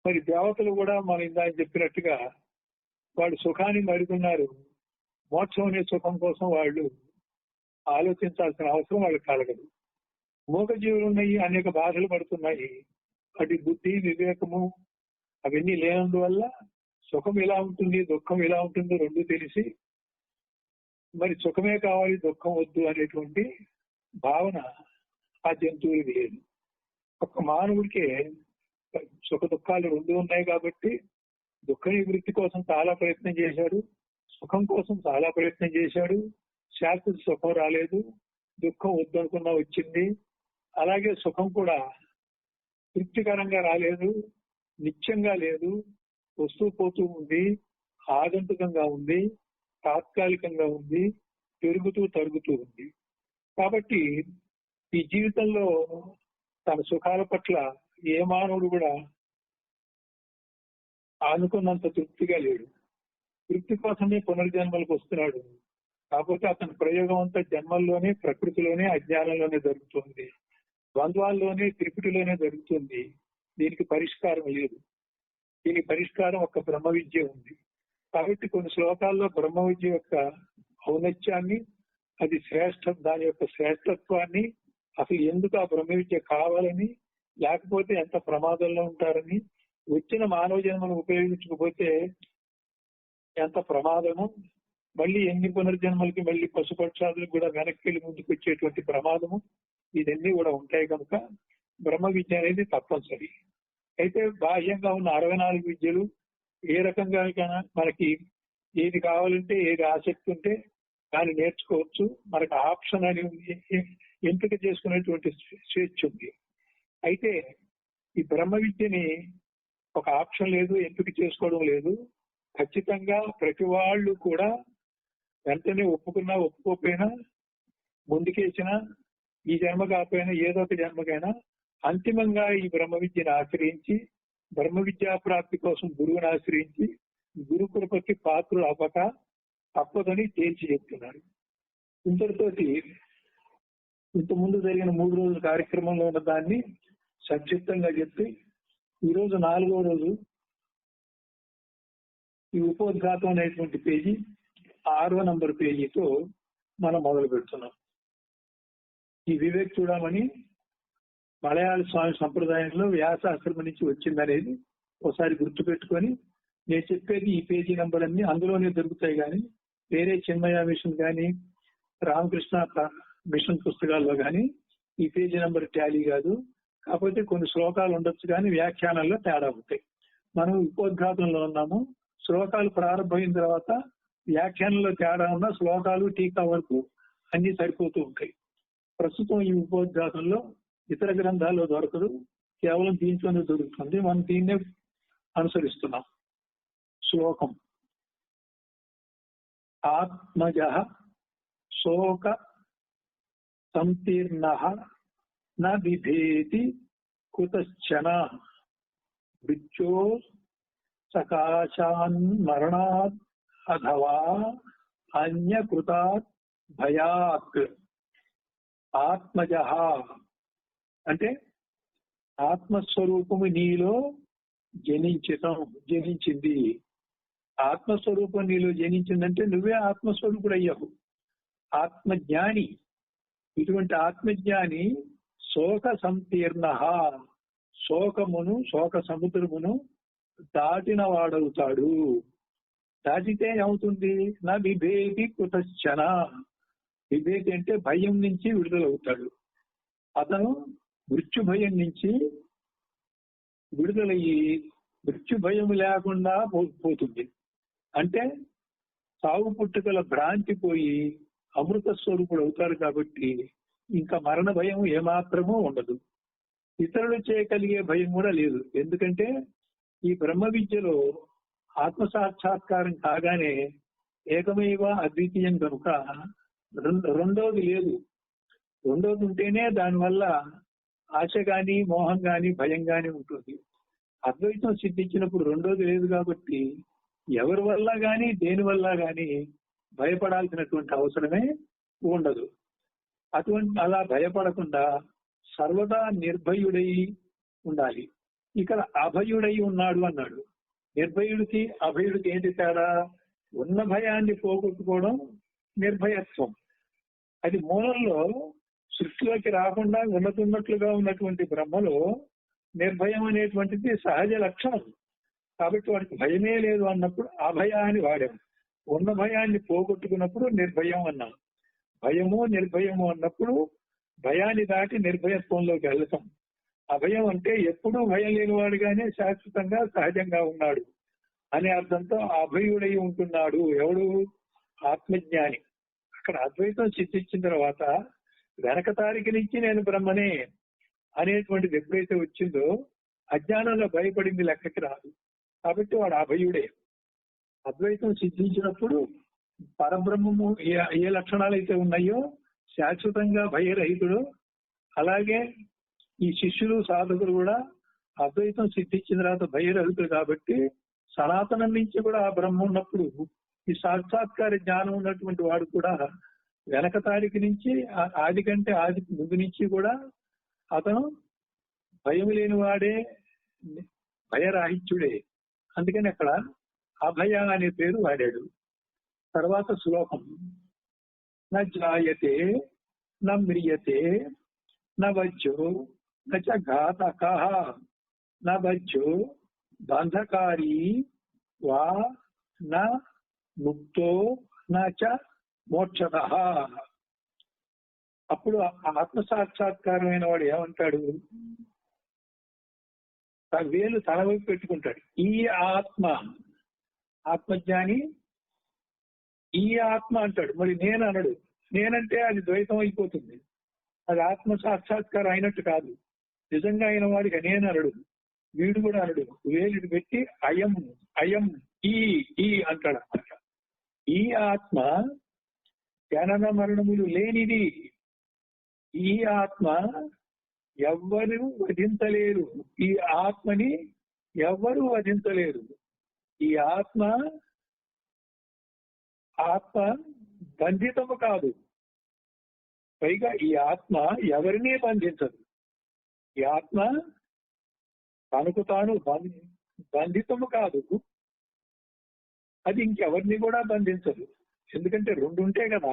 మరి దేవతలు కూడా మనం ఇందాక చెప్పినట్టుగా వాళ్ళు సుఖాన్ని మరుగున్నారు. మోక్షం అనే సుఖం కోసం వాళ్ళు ఆలోచించాల్సిన అవసరం వాళ్ళకి కలగదు. మూగజీవులు ఉన్నాయి, అనేక బాధలు పడుతున్నాయి. వాటి బుద్ధి వివేకము అవన్నీ లేనందువల్ల సుఖం ఎలా ఉంటుంది, దుఃఖం ఎలా ఉంటుందో రెండు తెలిసి మరి సుఖమే కావాలి దుఃఖం వద్దు అనేటువంటి భావన ఆ జంతువులకి లేదు. ఒక మానవుడికే సుఖ దుఃఖాలు రెండు ఉన్నాయి కాబట్టి దుఃఖ నివృత్తి కోసం చాలా ప్రయత్నం చేశాడు, సుఖం కోసం చాలా ప్రయత్నం చేశాడు. శాశ్వత సుఖం రాలేదు, దుఃఖం వద్దనుకున్నా వచ్చింది. అలాగే సుఖం కూడా తృప్తికరంగా రాలేదు, నిత్యంగా లేదు, వస్తూ పోతూ ఉంది, ఆగంతుకంగా ఉంది, తాత్కాలికంగా ఉంది, పెరుగుతూ తరుగుతూ ఉంది. కాబట్టి ఈ జీవితంలో తన సుఖాల పట్ల ఏ మానవుడు కూడా అనుకున్నంత తృప్తిగా లేడు. తృప్తి కోసమే పునర్జన్మలకు వస్తున్నాడు. కాకపోతే అతని ప్రయోగం అంతా జన్మల్లోనే, ప్రకృతిలోనే, అజ్ఞానంలోనే జరుగుతుంది, ద్వంద్వాల్లోనే, త్రిపుటిలోనే జరుగుతుంది. దీనికి పరిష్కారం లేదు. దీని పరిష్కారం ఒక బ్రహ్మ విద్య ఉంది. కాబట్టి కొన్ని శ్లోకాల్లో బ్రహ్మ విద్య యొక్క ఔన్నత్యాన్ని, అది దాని యొక్క శ్రేష్టత్వాన్ని, అసలు ఎందుకు ఆ బ్రహ్మ విద్య కావాలని, లేకపోతే ఎంత ప్రమాదంలో ఉంటారని, వచ్చిన మానవ జన్మను ఉపయోగించకపోతే ఎంత ప్రమాదము, మళ్ళీ ఎన్ని పునర్జన్మలకి మళ్ళీ పశుపక్షాదులకు కూడా వెనక్కి వెళ్ళి ముందుకు వచ్చేటువంటి ప్రమాదము, ఇదన్నీ కూడా ఉంటాయి కనుక బ్రహ్మ విద్య అనేది తప్పనిసరి. అయితే బాహ్యంగా ఉన్న 64 విద్యలు ఏ రకంగా మనకి ఏది కావాలంటే, ఏది ఆసక్తి ఉంటే దాన్ని నేర్చుకోవచ్చు. మనకు ఆప్షన్ అని ఎంపిక చేసుకునేటువంటి స్వేచ్ఛ ఉంది. అయితే ఈ బ్రహ్మ విద్యని ఒక ఆప్షన్ లేదు, ఎంపిక చేసుకోవడం లేదు. ఖచ్చితంగా ప్రతి వాళ్ళు కూడా వెంటనే ఒప్పుకున్నా ఒప్పుకోకపోయినా, ముందుకేసినా, ఈ జన్మ కాకపోయినా ఏదో ఒక జన్మకైనా అంతిమంగా ఈ బ్రహ్మ విద్యను ఆశ్రయించి, బ్రహ్మ విద్యా ప్రాప్తి కోసం గురువుని ఆశ్రయించి గురు కృపకి పాత్రలు అవ్వక తప్పదని తేల్చి చెప్తున్నారు. ఇంతటితోటి ఇంతకుముందు జరిగిన 3 రోజుల కార్యక్రమంలో ఉన్న దాన్ని సంక్షిప్తంగా చెప్పి ఈరోజు 4వ రోజు ఈ ఉపోద్ఘాతం అనేటువంటి పేజీ 6వ నంబర్ పేజీతో మనం మొదలు పెడుతున్నాం. ఈ వివేక్ చూడమని మలయాళ స్వామి సంప్రదాయంలో వ్యాసాశ్రమం నుంచి వచ్చిందనేది ఒకసారి గుర్తుపెట్టుకొని, నేను చెప్పేది ఈ పేజీ నంబర్ అన్ని అందులోనే దొరుకుతాయి, కానీ వేరే చిన్మయ మిషన్ కానీ రామకృష్ణ మిషన్ పుస్తకాల్లో కానీ ఈ పేజీ నంబర్ టాలీ కాదు. కాకపోతే కొన్ని శ్లోకాలు ఉండొచ్చు కానీ వ్యాఖ్యానాల్లో తేడా ఉంటాయి. మనం ఉపోద్ఘాతంలో ఉన్నాము. శ్లోకాలు ప్రారంభమైన తర్వాత వ్యాఖ్యానంలో తేడా ఉన్న శ్లోకాలు టీకా వరకు అన్ని సరిపోతూ ఉంటాయి. ప్రస్తుతం ఈ ఉపోద్ఘాతంలో ఇతర గ్రంథాల్లో దొరకదు, కేవలం దీంట్లోనే దొరుకుతుంది. మనం దీన్నే అనుసరిస్తున్నాం. శ్లోకం: ఆత్మజ శోక సంతీర్ణః న బిభేతి కుతశ్చన మృత్యో సకాశాన్ మరణాత్ అథవా అన్యకృతాత్ భయాత్. ఆత్మజ అంటే ఆత్మస్వరూపము నీలో జనించింది. ఆత్మస్వరూపం నీలో జనించిందంటే నువ్వే ఆత్మస్వరూపుడు అయ్యావు, ఆత్మజ్ఞాని. ఇటువంటి ఆత్మజ్ఞాని శోక సంతీర్ణ, శోకమును, శోక సముద్రమును దాటిన వాడవుతాడు. దాటితే ఏమవుతుంది? నా విభేది కుతశ్చన. విభేది అంటే భయం నుంచి విడుదలవుతాడు. అతను మృత్యు భయం నుంచి విడుదలయ్యి మృత్యు భయం లేకుండా పోతుంది. అంటే సాగు పుట్టుకల భ్రాంతి పోయి అమృత స్వరూపుడు అవుతారు. కాబట్టి ఇంకా మరణ భయం ఏమాత్రమూ ఉండదు. ఇతరులు చేయగలిగే భయం కూడా లేదు. ఎందుకంటే ఈ బ్రహ్మ విద్యలో ఆత్మ సాక్షాత్కారం కాగానే ఏకమేవ అద్వితీయం కనుక రెండోది లేదు. రెండోది ఉంటేనే దానివల్ల ఆశ గాని, మోహం గాని, భయం గాని ఉంటుంది. అద్వైతం సిద్ధించినప్పుడు రెండోది లేదు కాబట్టి ఎవరి వల్ల గాని, దేని వల్ల గాని భయపడాల్సినటువంటి అవసరమే ఉండదు. అలా భయపడకుండా సర్వదా నిర్భయుడై ఉండాలి. ఇక్కడ అభయుడై ఉన్నాడు అన్నాడు. నిర్భయుడికి అభయుడికి ఏంటి తేడా? ఉన్న భయాన్ని పోగొట్టుకోవడం నిర్భయత్వం. అది మూలంలో సృష్టిలోకి రాకుండా ఉన్నతున్నట్లుగా ఉన్నటువంటి బ్రహ్మలో నిర్భయం అనేటువంటిది సహజ లక్షణం. కాబట్టి వాడికి భయమే లేదు అన్నప్పుడు అభయ అని వాడాం. ఉన్న భయాన్ని పోగొట్టుకున్నప్పుడు నిర్భయం అన్నాం. భయము నిర్భయము అన్నప్పుడు భయాన్ని దాటి నిర్భయత్వంలోకి వెళ్తాం. అభయం అంటే ఎప్పుడూ భయం లేనివాడుగానే శాశ్వతంగా సహజంగా ఉన్నాడు అనే అర్థంతో అభయుడై ఉంటున్నాడు. ఎవడు? ఆత్మజ్ఞాని. అక్కడ అద్వైతం సిద్ధించిన తర్వాత వెనక తారీఖు నుంచి నేను బ్రహ్మనే అనేటువంటిది ఎప్పుడైతే వచ్చిందో అజ్ఞానంలో భయపడింది లెక్కకి రాదు. కాబట్టి వాడు అభయుడే. అద్వైతం సిద్ధించినప్పుడు పరబ్రహ్మము ఏ లక్షణాలు అయితే ఉన్నాయో శాశ్వతంగా భయరహితుడు. అలాగే ఈ శిష్యులు సాధకులు కూడా అద్వైతం సిద్ధించిన తర్వాత భయరహితుడు కాబట్టి సనాతనం నుంచి కూడా ఆ బ్రహ్మ ఉన్నప్పుడు ఈ సాక్షాత్కార జ్ఞానం ఉన్నటువంటి వాడు కూడా వెనక తారీఖు నుంచి ఆది కంటే ఆది ముందు నుంచి కూడా అతను భయం లేని వాడే, భయరాహిత్యుడే. అందుకని అక్కడ అభయ అనే పేరు వాడాడు. తర్వాత శ్లోకం న జాయతే న మ్రియతే న వజ్జో నచ ఘాతకః న వజ్జో బంధకారీ వా న ముక్తో నచ మోక్షతః. అప్పుడు ఆత్మ సాక్షాత్కారమైన వాడు ఏమంటాడు? వేలు తల వైపు పెట్టుకుంటాడు. ఈ ఆత్మ, ఆత్మజ్ఞాని ఈ ఆత్మ అంటాడు. మరి నేను అనడు. నేనంటే అది ద్వైతం అయిపోతుంది. అది ఆత్మ సాక్షాత్కారం అయినట్టు కాదు. నిజంగా అయిన వాడికి నేను అనడు, వీడు కూడా అనడు. వేలుడు పెట్టి అయం అయం ఈ అంటాడు అన్నమాట. ఈ ఆత్మ జనన మరణములు లేనిది. ఈ ఆత్మ ఎవ్వరూ వధించలేరు. ఈ ఆత్మని ఎవ్వరూ వధించలేరు. ఈ ఆత్మ బంధితము కాదు. పైగా ఈ ఆత్మ ఎవరినీ బంధించదు. ఈ ఆత్మ తనకు తాను బంధితము కాదు. అది ఇంకెవరిని కూడా బంధించదు. ఎందుకంటే రెండు ఉంటే కదా.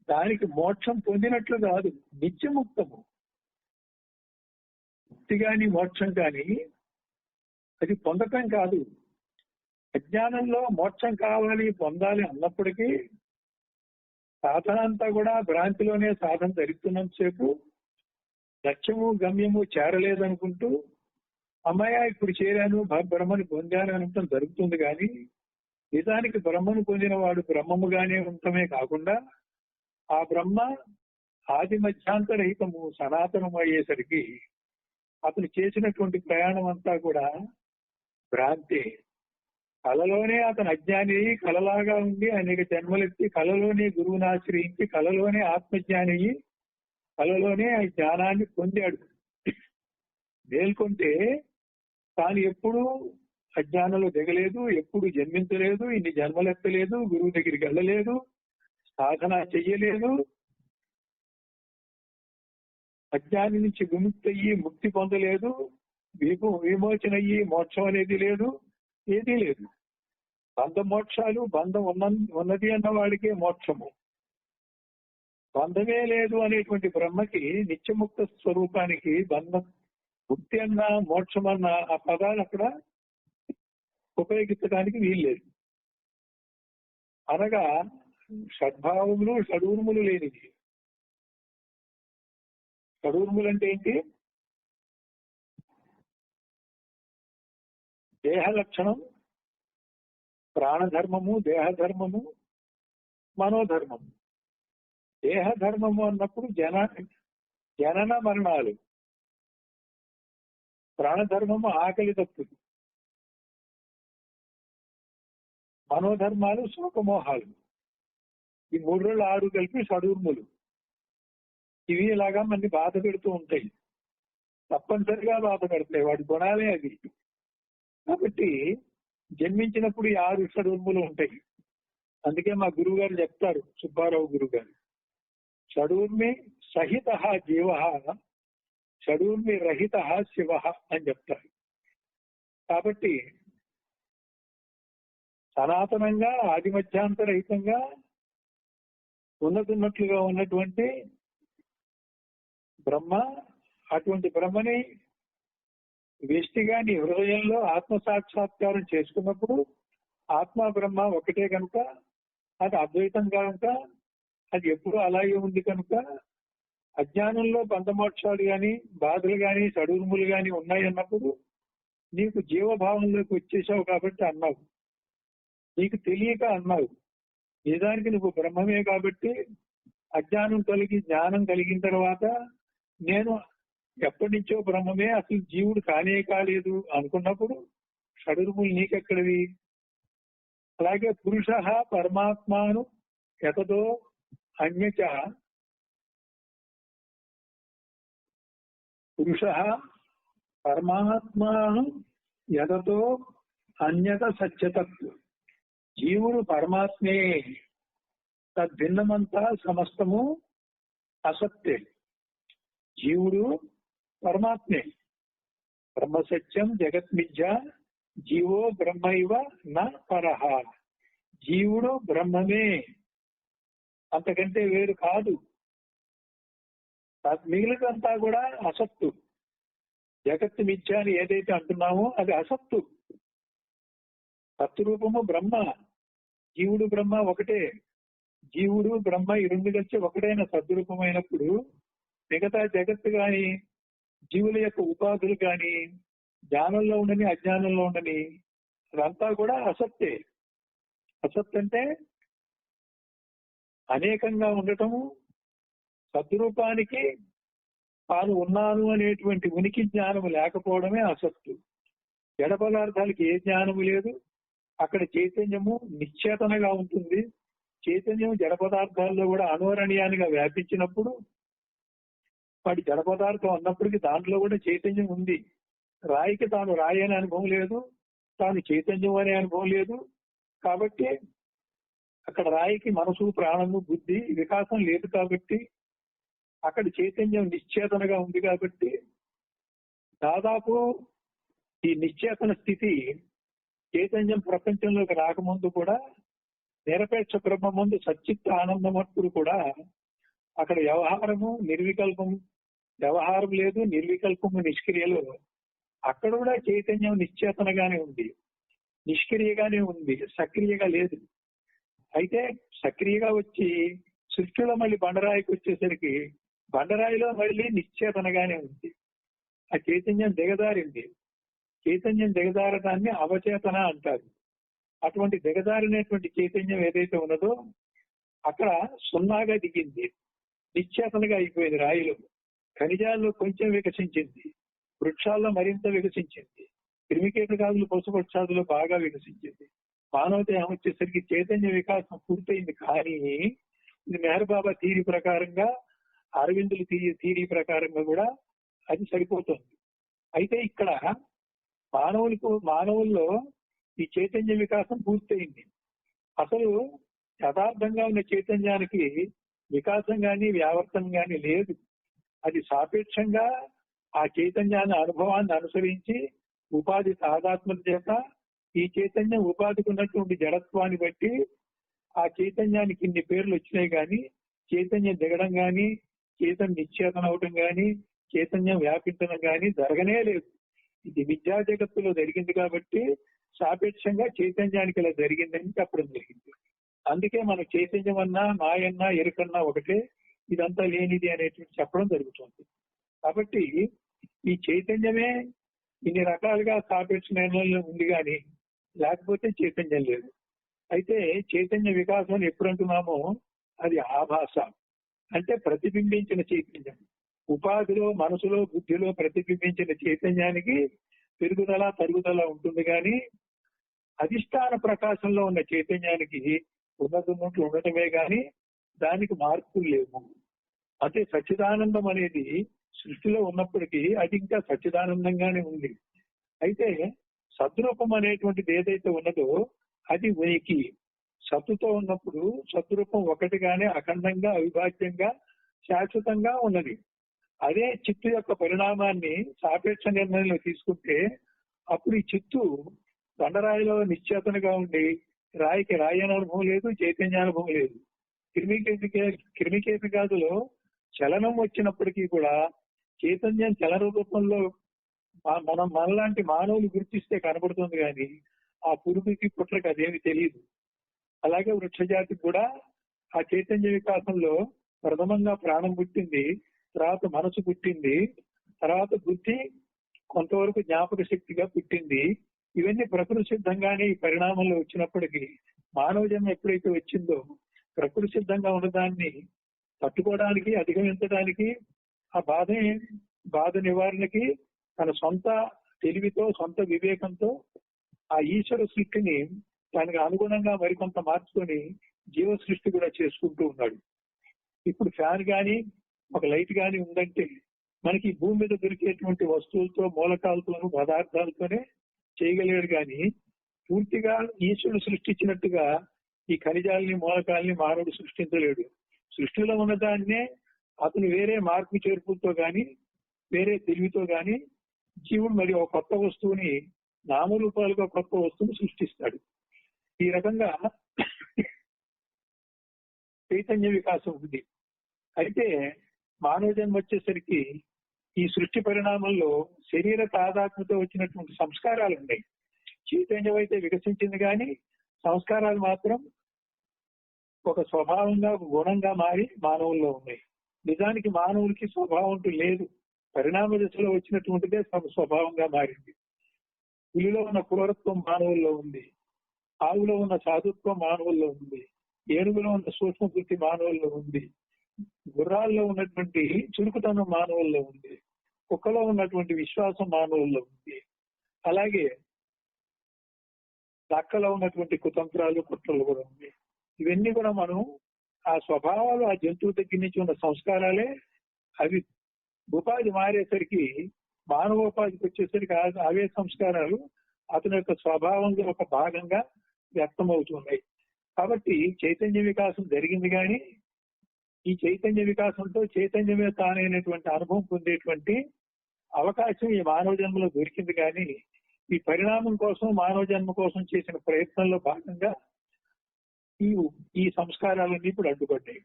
దానికి మోక్షం పొందినట్లు కాదు, నిత్యముక్తము. ముక్తి కాని మోక్షం కానీ అది పొందటం కాదు. అజ్ఞానంలో మోక్షం కావాలి, పొందాలి అన్నప్పటికీ సాధన అంతా కూడా భ్రాంతిలోనే సాధన జరుగుతున్నంతసేపు లక్ష్యము గమ్యము చేరలేదనుకుంటూ అమ్మాయ ఇప్పుడు చేరాను, బ్రహ్మను పొందాను అనటం జరుగుతుంది. కానీ నిజానికి బ్రహ్మను పొందిన వాడు బ్రహ్మముగానే ఉండటమే కాకుండా ఆ బ్రహ్మ ఆది మధ్యాంతరహితము సనాతనము అయ్యేసరికి అతను చేసినటువంటి ప్రయాణం అంతా కూడా భ్రాంతి. కలలోనే అతను అజ్ఞాని అయ్యి కలలాగా ఉండి అనేక జన్మలెత్తి కలలోనే గురువుని ఆశ్రయించి కలలోనే ఆత్మజ్ఞాని అయ్యి కలలోనే ఆ జ్ఞానాన్ని పొందాడు. మేల్కొంటే తాను ఎప్పుడూ అజ్ఞానంలో దిగలేదు, ఎప్పుడు జన్మించలేదు, ఇన్ని జన్మలెత్తలేదు, గురువు దగ్గరికి వెళ్ళలేదు, సాధన చెయ్యలేదు, అజ్ఞాని నుంచి విముక్తి అయ్యి ముక్తి పొందలేదు, విమోచన అయ్యి మోక్షం అనేది లేదు, ఏదీ లేదు. బంధ మోక్షాలు, బంధం ఉన్నది అన్న వాడికే మోక్షము. బంధమే లేదు అనేటువంటి బ్రహ్మకి, నిత్యముక్త స్వరూపానికి బంధం, ముక్తి అన్న మోక్షం అన్న ఆ పదాలు అక్కడ ఉపయోగించడానికి వీల్లేదు. అనగా షడ్భావములు షడూర్ములు లేనిది. షడూర్ములు అంటే ఏంటి? దేహ లక్షణం, ప్రాణధర్మము, దేహధర్మము, మనోధర్మము. దేహధర్మము అన్నప్పుడు జనన మరణాలు, ప్రాణధర్మము ఆకలి తప్పులు, మనోధర్మాలు శోకమోహాలు. ఈ 3 రోజులు 6 కలిపి షడూర్ములు. ఇవి ఇలాగా మనని బాధ పెడుతూ ఉంటాయి, తప్పనిసరిగా బాధ పెడతాయి, వాడి గుణాలే అవి. కాబట్టి జన్మించినప్పుడు ఈ 6 షడూర్ములు ఉంటాయి. అందుకే మా గురువు గారు చెప్తారు, సుబ్బారావు గురువు గారు, షడూర్మి సహిత జీవ, షడూర్మి రహిత శివ అని చెప్తారు. కాబట్టి సనాతనంగా ఆది మధ్యాంతరహితంగా ఉన్నతున్నట్లుగా ఉన్నటువంటి బ్రహ్మ, అటువంటి బ్రహ్మని వ్యష్టిగా నీ హృదయంలో ఆత్మ సాక్షాత్కారం చేసుకున్నప్పుడు ఆత్మ బ్రహ్మ ఒకటే కనుక, అది అద్వైతం కనుక, అది ఎప్పుడు అలాగే ఉంది కనుక, అజ్ఞానంలో బంధమోక్షాలు గాని బాధలు గాని షడూర్ములు గాని ఉన్నాయన్నప్పుడు నీకు జీవభావంలోకి వచ్చేసావు కాబట్టి అన్నావు. నీకు తెలియక అన్నావు, నిజానికి నువ్వు బ్రహ్మమే. కాబట్టి అజ్ఞానం కలిగి జ్ఞానం కలిగిన తర్వాత నేను ఎప్పటి నుంచో బ్రహ్మమే, అసలు జీవుడు కానే కాలేదు అనుకున్నప్పుడు షడూర్ములు నీకెక్కడివి? అలాగే పురుష పరమాత్మాను యతదో అన్యచ, పురుష పరమాత్మాను యతతో అన్యత సత్యతత్వం. జీవుడు పరమాత్మే, తద్భిన్నమంతా సమస్తము అసత్తే. జీవుడు పరమాత్మే, బ్రహ్మసత్యం జగత్మిథ్య, జీవో బ్రహ్మైవ న పరః. జీవుడు బ్రహ్మమే, అంతకంటే వేరు కాదు. మిగిలినంతా కూడా అసత్తు. జగత్తు మిథ్య అని ఏదైతే అంటున్నామో అది అసత్తు. సత్తురూపము బ్రహ్మ, జీవుడు బ్రహ్మ ఒకటే. జీవుడు బ్రహ్మ ఈ రెండు కలిసి ఒకటైన సద్రూపమైనప్పుడు మిగతా జగత్తు గాని జీవుల యొక్క ఉపాధులు కానీ జ్ఞానంలో ఉండని అజ్ఞానంలో ఉండని అదంతా కూడా అసత్తే. అసత్ అంటే అనేకంగా ఉండటము, సద్రూపానికి తాను ఉన్నాను అనేటువంటి ఉనికి జ్ఞానము లేకపోవడమే అసత్తు. జడ పదార్థాలకి ఏ జ్ఞానము లేదు, అక్కడ చైతన్యము నిశ్చేతనగా ఉంటుంది. చైతన్యం జడ పదార్థాల్లో కూడా అనువరణీయానిగా వ్యాపించినప్పుడు వాడి జడ పదార్థం అన్నప్పటికీ దాంట్లో కూడా చైతన్యం ఉంది. రాయికి తాను రాయి అనే అనుభవం లేదు, తాను చైతన్యం అనే అనుభవం లేదు. కాబట్టి అక్కడ రాయికి మనసు ప్రాణము బుద్ధి వికాసం లేదు. కాబట్టి అక్కడ చైతన్యం నిశ్చేతనగా ఉంది. కాబట్టి దాదాపు ఈ నిశ్చేతన స్థితి చైతన్యం ప్రపంచంలోకి రాకముందు కూడా నిరపేక్ష బ్రహ్మ ముందు సచ్చిత్త ఆనందమప్పుడు కూడా అక్కడ వ్యవహారము నిర్వికల్పము, వ్యవహారం లేదు, నిర్వికల్పము నిష్క్రియలు. అక్కడ కూడా చైతన్యం నిశ్చేతనగానే ఉంది, నిష్క్రియగానే ఉంది, సక్రియగా లేదు. అయితే సక్రియగా వచ్చి సృష్టిలో మళ్ళీ బండరాయికి వచ్చేసరికి బండరాయిలో మళ్ళీ నిశ్చేతనగానే ఉంది. ఆ చైతన్యం దిగదారింది. చైతన్యం దిగదారడాన్ని అవచేతన అంటారు. అటువంటి దిగదారినటువంటి చైతన్యం ఏదైతే ఉన్నదో అక్కడ సున్నాగా దిగింది, నిశ్చేతనగా అయిపోయింది. రాయిలో ఖనిజాల్లో కొంచెం వికసించింది, వృక్షాల్లో మరింత వికసించింది, క్రిమికీటకాదులు పశుపక్షాదులు బాగా వికసించింది. మానవ దేహం వచ్చేసరికి చైతన్య వికాసం పూర్తయింది. కానీ ఇది మెహర్ బాబా థీరీ ప్రకారంగా, అరవిందుల థీరీ ప్రకారంగా కూడా అది సరిపోతుంది. అయితే ఇక్కడ మానవుల్లో ఈ చైతన్య వికాసం పూర్తయింది. అసలు యథార్థంగా ఉన్న చైతన్యానికి వికాసం గాని వ్యావర్తనం గాని లేదు. అది సాపేక్షంగా ఆ చైతన్యాన్ని అనుభవాన్ని అనుసరించి ఉపాధి తాదాత్మ్యం చేత ఈ చైతన్యం ఉపాధికి ఉన్నటువంటి జడత్వాన్ని బట్టి ఆ చైతన్యానికి ఇన్ని పేర్లు వచ్చినాయి. కానీ చైతన్యం దిగడం గాని, చైతన్యం నిశ్చేతన అవటం గాని, చైతన్యం వ్యాపించడం గాని జరగనే లేదు. ఇది విద్యా జగత్తులో జరిగింది కాబట్టి సాపేక్షంగా చైతన్యానికి ఇలా జరిగిందని చెప్పడం జరిగింది. అందుకే మన చైతన్యం అన్నా మాయన్నా ఎరుకన్నా ఒకటే, ఇదంతా లేనిది అనేటువంటి చెప్పడం జరుగుతుంది. కాబట్టి ఈ చైతన్యమే ఇన్ని రకాలుగా సాపేక్ష నిర్ణయంలో ఉంది కానీ లేకపోతే చైతన్యం లేదు. అయితే చైతన్య వికాసం ఎప్పుడు అంటున్నామో అది ఆభాస, అంటే ప్రతిబింబించిన చైతన్యం. ఉపాధిలో మనసులో బుద్ధిలో ప్రతిబింబించిన చైతన్యానికి పెరుగుదల తరుగుదల ఉంటుంది. కానీ అధిష్టాన ప్రకాశంలో ఉన్న చైతన్యానికి ఉన్నట్టు ఉండటమే గాని దానికి మార్పులు లేవు. అంటే సచ్చిదానందం అనేది సృష్టిలో ఉన్నప్పటికీ అది ఇంకా సచ్చిదానందంగానే ఉంది. అయితే సద్రూపం అనేటువంటిది ఏదైతే ఉన్నదో అది ఉనికి. సత్తుతో ఉన్నప్పుడు సద్రూపం ఒకటిగానే అఖండంగా అవిభాజ్యంగా శాశ్వతంగా ఉన్నది. అదే చిత్తు యొక్క పరిణామాన్ని సాపేక్ష నిర్ణయంలో తీసుకుంటే అప్పుడు ఈ చిత్తు బండరాయిలో నిశ్చేతనగా ఉండి రాయికి రాయి అనే అనుభవం లేదు, చైతన్యానుభవం లేదు. క్రిమికేపికాదులో చలనం వచ్చినప్పటికీ కూడా చైతన్యం చలన రూపంలో మనం మనలాంటి మానవులు గుర్తిస్తే కనబడుతుంది కానీ ఆ పురుగుకి పుట్రకి అదేమి తెలియదు. అలాగే వృక్షజాతికి కూడా ఆ చైతన్య వికాసంలో ప్రథమంగా ప్రాణం పుట్టింది, తర్వాత మనసు పుట్టింది, తర్వాత బుద్ధి కొంతవరకు జ్ఞాపక శక్తిగా పుట్టింది. ఇవన్నీ ప్రకృతి సిద్ధంగానే ఈ పరిణామంలో వచ్చినప్పటికీ మానవ జన్మ ఎప్పుడైతే వచ్చిందో ప్రకృతి సిద్ధంగా ఉన్నదాన్ని తట్టుకోవడానికి, అధిగమించడానికి, ఆ బాధ నివారణకి తన సొంత తెలివితో సొంత వివేకంతో ఆ ఈశ్వర సృష్టిని దానికి అనుగుణంగా మరికొంత మార్చుకొని జీవ సృష్టి కూడా చేసుకుంటూ ఉన్నాడు. ఇప్పుడు ఫ్యాన్ కానీ ఒక లైట్ కానీ ఉందంటే మనకి భూమి మీద దొరికేటువంటి వస్తువులతో మూలకాలతోనూ పదార్థాలతోనే చేయగలిగాడు. కానీ పూర్తిగా ఈశ్వరుడు సృష్టించినట్టుగా ఈ ఖనిజాలని మూలకాలని మానవుడు సృష్టించలేడు. సృష్టిలో ఉన్నదాన్నే అతను వేరే మార్పు చేర్పులతో గాని వేరే తెలివితో గాని జీవుడు మరి ఒక కొత్త వస్తువుని నామరూపాలుగా కొత్త వస్తువుని సృష్టిస్తాడు. ఈ రకంగా చైతన్య వికాసం ఉంది. అయితే మానవ జన్మ వచ్చేసరికి ఈ సృష్టి పరిణామంలో శరీర తాదాత్మ్యతో వచ్చినటువంటి సంస్కారాలు ఉన్నాయి. చైతన్యం అయితే వికసించింది కానీ సంస్కారాలు మాత్రం ఒక స్వభావంగా ఒక గుణంగా మారి మానవుల్లో ఉన్నాయి. నిజానికి మానవుడికి స్వభావం అంటూ లేదు. పరిణామ దశలో వచ్చినటువంటిదే స్వభావంగా మారింది. పులిలో ఉన్న క్రూరత్వం మానవుల్లో ఉంది, ఆవులో ఉన్న సాధుత్వం మానవుల్లో ఉంది, ఏనుగులో ఉన్న సూక్ష్మ బుద్ధి మానవుల్లో ఉంది, గుర్రాల్లో ఉన్నటువంటి చురుకుతనం మానవుల్లో ఉంది, కుక్కలో ఉన్నటువంటి విశ్వాసం మానవుల్లో ఉంది, అలాగే నక్కలో ఉన్నటువంటి కుతంత్రాలు కుట్రలు కూడా ఉంది. ఇవన్నీ కూడా మనం ఆ స్వభావాలు ఆ జంతువు దగ్గర నుంచి ఉన్న సంస్కారాలే. అవి ఉపాధి మారేసరికి మానవోపాధికి వచ్చేసరికి అవే సంస్కారాలు అతని యొక్క స్వభావంలో ఒక భాగంగా వ్యక్తమవుతున్నాయి. కాబట్టి చైతన్య వికాసం జరిగింది కానీ ఈ చైతన్య వికాసంతో చైతన్యమే తానైనటువంటి అనుభవం పొందేటువంటి అవకాశం ఈ మానవ జన్మలో దొరికింది. కానీ ఈ పరిణామం కోసం మానవ జన్మ కోసం చేసిన ప్రయత్నంలో భాగంగా ఈ సంస్కారాలన్నీ ఇప్పుడు అడ్డుపడ్డాయి.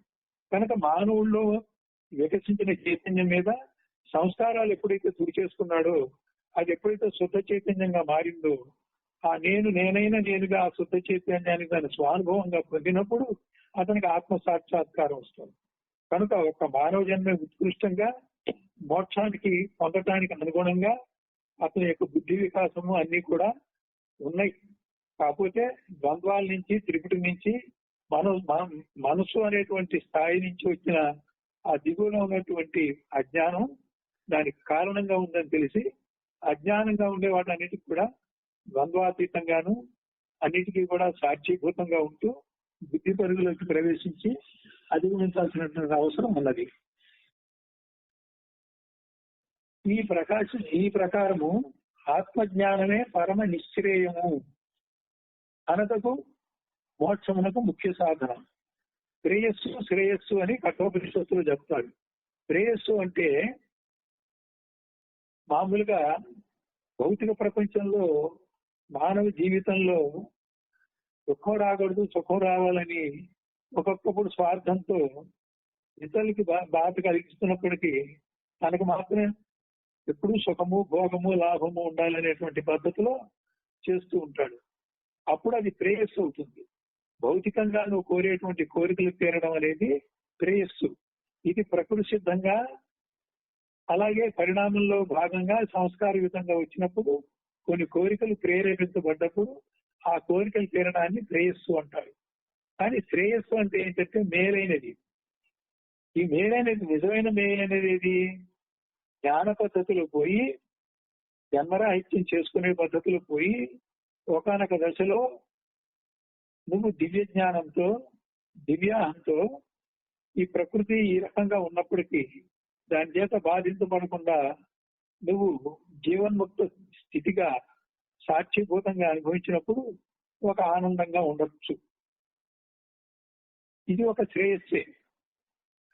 కనుక మానవుల్లో వికసించిన చైతన్యం మీద సంస్కారాలు ఎప్పుడైతే తుడి చేసుకున్నాడో అది ఎప్పుడైతే శుద్ధ చైతన్యంగా మారిందో ఆ నేనుగా ఆ శుద్ధ చైతన్యానికి దాని స్వానుభవంగా పొందినప్పుడు అతనికి ఆత్మ సాక్షాత్కారం వస్తుంది. కనుక ఒక మానవ జన్మ ఉత్కృష్టంగా మోక్షానికి పొందటానికి అనుగుణంగా అతని యొక్క బుద్ధి వికాసము అన్ని కూడా ఉన్నాయి. కాకపోతే ద్వంద్వాల నుంచి త్రిపుటి నుంచి మనసు అనేటువంటి స్థాయి నుంచి వచ్చిన ఆ దిగువలో ఉన్నటువంటి అజ్ఞానం దానికి కారణంగా ఉందని తెలిసి అజ్ఞానంగా ఉండే వాటన్నిటికి కూడా ద్వంద్వాతీతంగాను అన్నిటికీ కూడా సాక్షిభూతంగా ఉంటూ బుద్ధి పరిధిలోకి ప్రవేశించి అధిగమించాల్సినటువంటి అవసరం ఉన్నది. ఈ ప్రకారము ఆత్మజ్ఞానమే పరమ నిశ్చయము అనతకు మోక్షమునకు ముఖ్య సాధనం. శ్రేయస్సు అని కఠోపనిషత్తులు చెప్తాడు. శ్రేయస్సు అంటే మామూలుగా భౌతిక ప్రపంచంలో మానవ జీవితంలో దుఃఖం రాకూడదు సుఖం రావాలని ఒక్కొక్కప్పుడు స్వార్థంతో ఇతరులకి బాధ కలిగిస్తున్నప్పటికీ తనకు మాత్రమే ఎప్పుడు సుఖము భోగము లాభము ఉండాలనేటువంటి పద్ధతిలో చేస్తూ ఉంటాడు. అప్పుడు అది ప్రేయస్సు అవుతుంది. భౌతికంగా నువ్వు కోరేటువంటి కోరికలు తీరడం అనేది ప్రేయస్సు. ఇది ప్రకృతి సిద్ధంగా అలాగే పరిణామంలో భాగంగా సంస్కారయుతంగా వచ్చినప్పుడు కొన్ని కోరికలు ప్రేరేపించబడ్డప్పుడు ఆ కోరికలు తీరడాన్ని శ్రేయస్సు అంటారు. కానీ శ్రేయస్సు అంటే ఏంటంటే మేలైనది. ఈ మేలైనది నిజమైన మేలైనది ఏది? జ్ఞాన పద్ధతులు పోయి జన్మరాహిత్యం చేసుకునే పద్ధతులు పోయి ఒకానొక దశలో నువ్వు దివ్య జ్ఞానంతో దివ్యాహంతో ఈ ప్రకృతి ఈ రకంగా ఉన్నప్పటికీ దాని చేత బాధించబడకుండా నువ్వు జీవన్ముక్త స్థితిగా సాక్షిభూతంగా అనుభవించినప్పుడు ఒక ఆనందంగా ఉండొచ్చు. ఇది ఒక శ్రేయస్సే.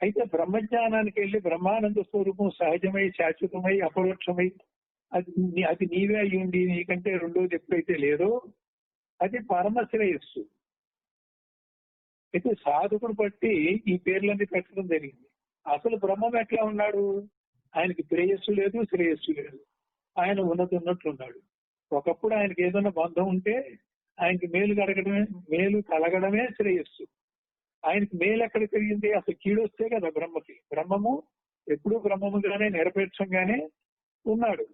అయితే బ్రహ్మజ్ఞానానికి వెళ్ళి బ్రహ్మానంద స్వరూపం సహజమై శాశ్వతమై అపరోక్షమై అది నీవే అయి ఉండి నీకంటే రెండోది ఎప్పుడైతే లేదో అది పరమ శ్రేయస్సు. అయితే సాధకుడు బట్టి ఈ పేర్లన్నీ పెట్టడం జరిగింది. అసలు బ్రహ్మం ఎట్లా ఉన్నాడు? ఆయనకి ప్రేయస్సు లేదు, శ్రేయస్సు లేదు. ఆయన ఉన్నట్టున్నాడు. ఒకప్పుడు ఆయనకి ఏదైనా బంధం ఉంటే ఆయనకి మేలు కలగడమే శ్రేయస్సు. ఆయనకి మేలు ఎక్కడ కలిగింది? అసలు కీడొస్తే కదా బ్రహ్మకి. బ్రహ్మము ఎప్పుడూ బ్రహ్మముగానే నిరపేక్షంగానే ఉన్నాడు,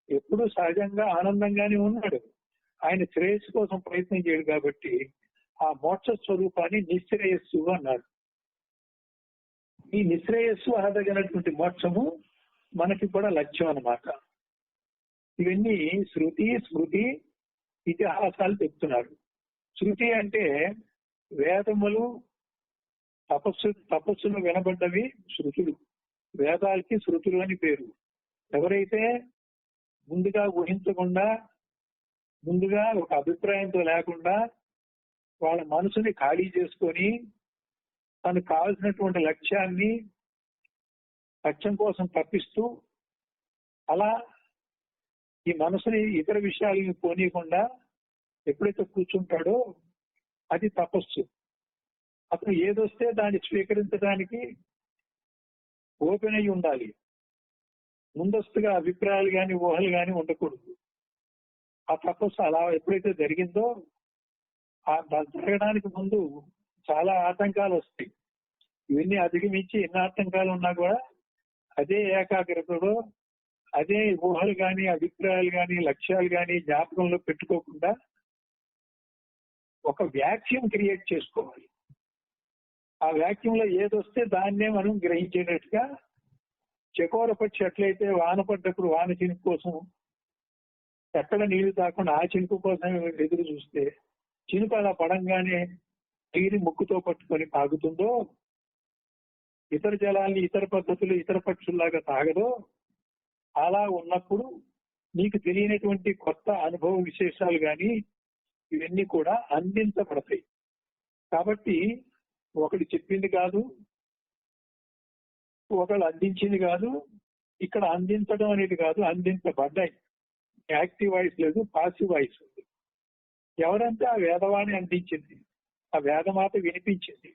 ఎప్పుడూ సహజంగా ఆనందంగానే ఉన్నాడు. ఆయన శ్రేయస్సు కోసం ప్రయత్నం చేయడు కాబట్టి ఆ మోక్ష స్వరూపాన్ని నిశ్రేయస్సు అన్నారు. ఈ నిశ్రేయస్సు అనదగినటువంటి మోక్షము మనకి కూడా లక్ష్యం అన్నమాట. ఇవన్నీ శృతి స్మృతి ఇతిహాసాలు చెప్తున్నారు. శృతి అంటే వేదములు తపస్సులు వినబడ్డవి శృతులు. వేదాలకి శృతులు అని పేరు. ఎవరైతే ముందుగా ఊహించకుండా, ముందుగా ఒక అభిప్రాయంతో లేకుండా వాళ్ళ మనసుని ఖాళీ చేసుకొని తనకు కావాల్సినటువంటి లక్ష్యం కోసం తప్పిస్తూ అలా ఈ మనసుని ఇతర విషయాలను పోనీయకుండా ఎప్పుడైతే కూర్చుంటాడో అది తపస్సు. అతను ఏదొస్తే దాన్ని స్వీకరించడానికి ఓపెన్ అయి ఉండాలి. ముందస్తుగా అభిప్రాయాలు కానీ ఊహలు కానీ ఉండకూడదు. ఆ తపస్సు అలా ఎప్పుడైతే జరిగిందో జరగడానికి ముందు చాలా ఆటంకాలు వస్తాయి. ఇవన్నీ అధిగమించి ఎన్ని ఆటంకాలు ఉన్నా కూడా అదే ఏకాగ్రతలో అదే ఊహలు కానీ అభిప్రాయాలు కానీ లక్ష్యాలు కానీ జ్ఞాపకంలో పెట్టుకోకుండా ఒక వ్యాక్యూమ్ క్రియేట్ చేసుకోవాలి. ఆ వ్యాక్యూమ్ లో ఏదొస్తే దాన్నే మనం గ్రహించేటట్టుగా చకోర పక్షి ఎట్లయితే వాన పడ్డప్పుడు వాన చినుకు కోసం ఎక్కడ నీళ్లు తాకుండా ఆ చినుకు కోసం ఎదురు చూస్తే చినుకు అలా పడంగానే నీరు ముక్కుతో పట్టుకొని తాగుతుందో, ఇతర జలాల్ని ఇతర పద్ధతులు ఇతర పక్షుల్లాగా తాగదో, అలా ఉన్నప్పుడు నీకు తెలియనటువంటి కొత్త అనుభవ విశేషాలు కానీ ఇవన్నీ కూడా అందించబడతాయి. కాబట్టి ఒకటి చెప్పింది కాదు, ఒకళ్ళు అందించింది కాదు, ఇక్కడ అందించడం అనేది కాదు, అందించబడ్డాయి. యాక్టివ్ వాయిస్ లేదు, పాసివ్ వాయిస్ ఉంది. ఎవరంటే ఆ వేదవాణి అందించింది, ఆ వేదమాత వినిపించింది.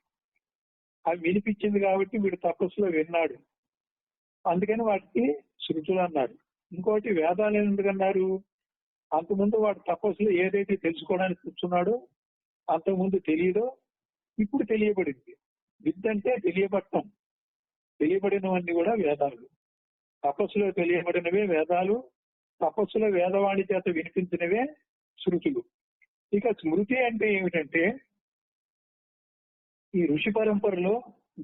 అది వినిపించింది కాబట్టి వీడు తపస్సులో విన్నాడు, అందుకని వాటికి శృతులు అన్నారు. ఇంకోటి వేదాలు ఎందుకన్నారు? అంతకుముందు వాడు తపస్సులో ఏదైతే తెలుసుకోవడానికి కూర్చున్నాడో అంతకుముందు తెలియదో ఇప్పుడు తెలియబడింది. విద్య అంటే తెలియబడటం. తెలియబడినవన్నీ కూడా వేదాలు. తపస్సులో తెలియబడినవే వేదాలు, తపస్సులో వేదవాణి చేత వినిపించినవే శృతులు. ఇక స్మృతి అంటే ఏమిటంటే ఈ ఋషి పరంపరలో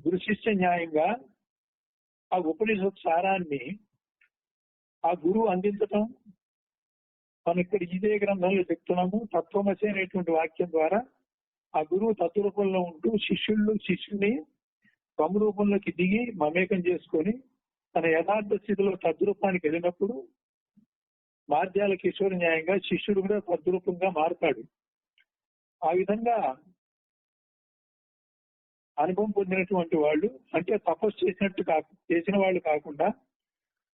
గురు శిష్య న్యాయంగా ఆ ఉపనిషత్ సారాన్ని ఆ గురువు అందించటం. మనం ఇక్కడ ఇదే గ్రంథంలో చెప్తున్నాము. తత్వమసి అనేటువంటి వాక్యం ద్వారా ఆ గురువు తత్వరూపంలో ఉంటూ శిష్యుణ్ణి రూపంలోకి దిగి మమేకం చేసుకొని తన యథార్థ స్థితిలో తద్రూపానికి వెళ్ళినప్పుడు మార్జాల కిషోర న్యాయంగా శిష్యుడు కూడా తద్రూపంగా మారుతాడు. ఆ విధంగా అనుభవం పొందినటువంటి వాళ్ళు, అంటే తపస్సు చేసిన వాళ్ళు కాకుండా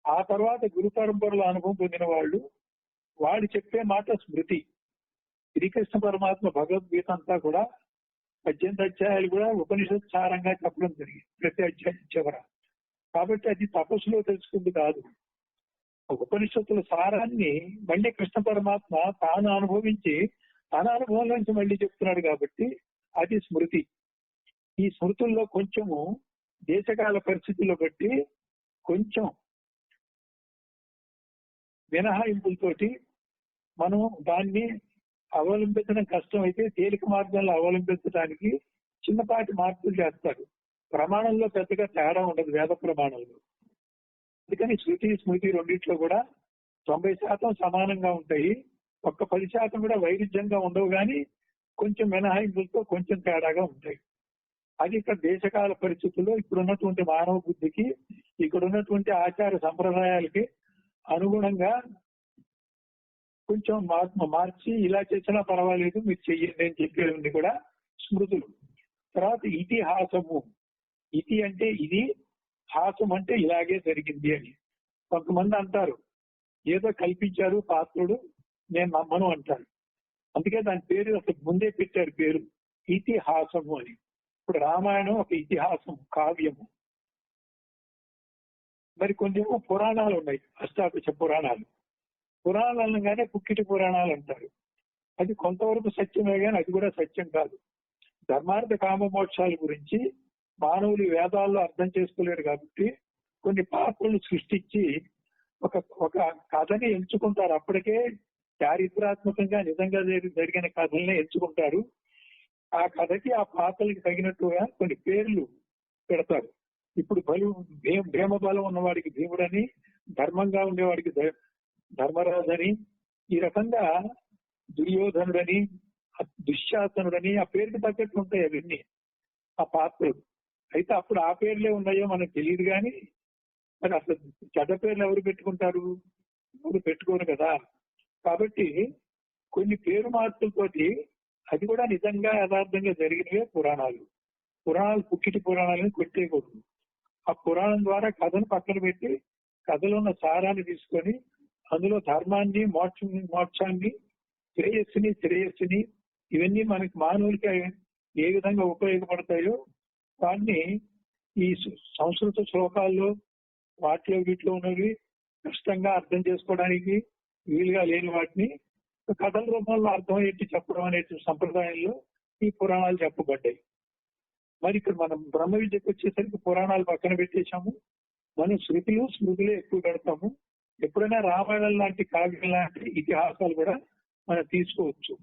ఆ తర్వాత గురు పరంపరలో అనుభవం పొందిన వాళ్ళు, వాడు చెప్పే మాట స్మృతి. శ్రీకృష్ణ పరమాత్మ భగవద్గీత అంతా కూడా 18 అధ్యాయాలు కూడా ఉపనిషత్ సారంగా చెప్పడం జరిగింది, ప్రతి అధ్యాయం చివర. కాబట్టి అది తపస్సులో తెలుసుకుంది కాదు. ఉపనిషత్తుల సారాన్ని మళ్ళీ కృష్ణ పరమాత్మ తాను అనుభవించి తన అనుభవం నుంచి మళ్ళీ చెప్తున్నాడు కాబట్టి అది స్మృతి. ఈ స్మృతుల్లో కొంచెము దేశకాల పరిస్థితుల్లో బట్టి కొంచెం మినహాయింపులతోటి మనం దాన్ని అవలంబించడం కష్టం అయితే తేలిక మార్గాల్లో అవలంబించడానికి చిన్నపాటి మార్పులు చేస్తారు. ప్రమాణంలో పెద్దగా తేడా ఉండదు వేద ప్రమాణంలో. అందుకని శృతి స్మృతి రెండింటిలో కూడా 90% సమానంగా ఉంటాయి. ఒక్క 10% కూడా వైరుధ్యంగా ఉండవు. కానీ కొంచెం మినహాయింపులతో కొంచెం తేడాగా ఉంటాయి. అది ఇక్కడ దేశకాల పరిస్థితుల్లో ఇప్పుడున్నటువంటి మానవ బుద్ధికి, ఇక్కడ ఉన్నటువంటి ఆచార సంప్రదాయాలకి అనుగుణంగా కొంచెం మార్చి ఇలా చేసినా పర్వాలేదు మీరు చెయ్యండి అని చెప్పేది కూడా స్మృతులు. తర్వాత ఇతిహాసము. ఇతి అంటే ఇది, హాసం అంటే ఇలాగే జరిగింది అని. కొంతమంది అంటారు ఏదో కల్పించారు పాత్రుడు, నేను నమ్మను అంటారు. అందుకే దాని పేరు అసలు ముందే పెట్టారు పేరు ఇతిహాసము అని. ఇప్పుడు రామాయణం ఒక ఇతిహాసం, కావ్యము. మరి కొన్ని పురాణాలు ఉన్నాయి, అష్టాదశ పురాణాలు. పురాణాలనగానే పుక్కిటి పురాణాలు అంటారు. అది కొంతవరకు సత్యమే కానీ అది కూడా సత్యం కాదు. ధర్మార్థ కామ మోక్షాల గురించి మానవులు వేదాల్లో అర్థం చేసుకోలేరు కాబట్టి కొన్ని పాత్రలను సృష్టించి ఒక ఒక కథని ఎంచుకుంటారు. అప్పటికే చారిత్రాత్మకంగా నిజంగా జరిగిన కథల్ని ఎంచుకుంటారు. ఆ కథకి ఆ పాత్రలకు తగినట్టుగా కొన్ని పేర్లు పెడతారు. ఇప్పుడు భీమ బలం ఉన్నవాడికి భీముడని, ధర్మంగా ఉండేవాడికి ధర్మరాజని, ఈ రకంగా దుర్యోధనుడని, దుశ్శాసనుడని ఆ పేరుకి తగ్గట్టు ఉంటాయి అవన్నీ ఆ పాత్రలు. అయితే అప్పుడు ఆ పేర్లే ఉన్నాయో మనకు తెలియదు కానీ మరి అసలు చెడ్డ పేర్లు ఎవరు పెట్టుకుంటారు? ఎవరు పెట్టుకోరు కదా. కాబట్టి కొన్ని పేరు మార్పులతోటి అది కూడా నిజంగా యథార్థంగా జరిగినవే పురాణాలు. పురాణాలు పుక్కిటి పురాణాలను కొట్టేయకూడదు. ఆ పురాణం ద్వారా కథను పక్కన పెట్టి కథలో ఉన్న సారాన్ని తీసుకొని అందులో ధర్మాన్ని, మోక్షాన్ని, శ్రేయస్సుని ఇవన్నీ మనకి మానవులకి ఏ విధంగా ఉపయోగపడతాయో వాటిని ఈ సంస్కృత శ్లోకాల్లో వాటిలో వీటిలో ఉన్నవి కష్టంగా అర్థం చేసుకోవడానికి వీలుగా లేని వాటిని కథల రూపంలో అర్థమయ్యేట్టు చెప్పడం అనే సంప్రదాయంలో ఈ పురాణాలు చెప్పబడ్డాయి. మరి ఇక్కడ మనం బ్రహ్మ విద్యకు వచ్చేసరికి పురాణాలు పక్కన పెట్టేశాము. మనం స్మృతులే ఎక్కువ పెడతాము. ఎప్పుడైనా రామాయణం లాంటి కావ్యం లాంటి ఇతిహాసాలు కూడా మనం తీసుకోవచ్చు.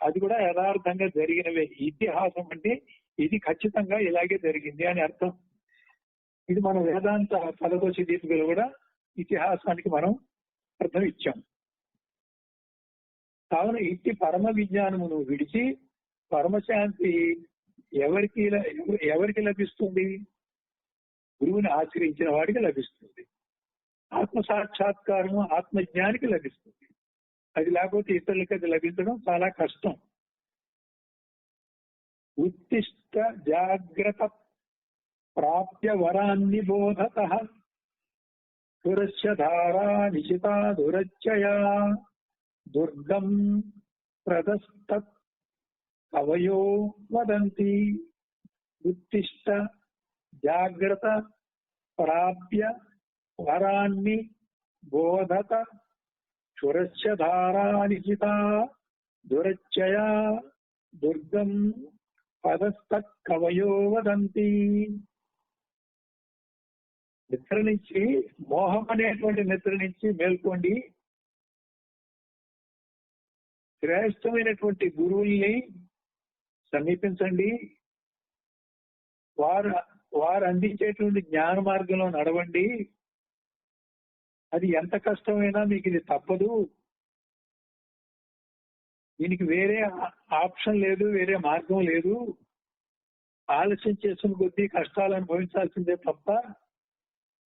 అది కూడా యథార్థంగా జరిగినవే. ఇతిహాసం అంటే ఇది ఖచ్చితంగా ఇలాగే జరిగింది అని అర్థం. ఇది మన వేదాంత పదకోశ దీపికలో కూడా ఇతిహాసానికి మనం అర్థం ఇచ్చాం. కావున ఇట్టి పరమ విజ్ఞానమును విడిచి పరమశాంతి ఎవరికి లభిస్తుంది? గురువుని ఆశ్రయించిన వాడికి లభిస్తుంది. ఆత్మ సాక్షాత్కారము ఆత్మజ్ఞానికి లభిస్తుంది. అది లేకపోతే ఇతరులకి అది లభించడం చాలా కష్టం. ఉత్తిష్ట జాగ్రత్త ప్రాప్య వరాన్ని బోధతః సురస్య ధారా నిశితా దురచ్చయా దుర్గం ప్రదస్తత్ కవయో వదంతి. ఉత్తిష్ట జాగ్రత్త ప్రాప్య వరాన్ని బోధత సురస్య ధారా నిశితా దురచ్చయా దుర్గం పదస్తత్ కవయో వదంతి. నిద్ర నుంచి, మోహం అనేటువంటి నిద్ర నుంచి మేల్కోండి. శ్రేష్టమైనటువంటి గురువుల్ని సమీపించండి. వారు అందించేటువంటి జ్ఞాన మార్గంలో నడవండి. అది ఎంత కష్టమైనా మీకు ఇది తప్పదు. దీనికి వేరే ఆప్షన్ లేదు, వేరే మార్గం లేదు. ఆలస్యం చేసిన కొద్దీ కష్టాలు అనుభవించాల్సిందే తప్ప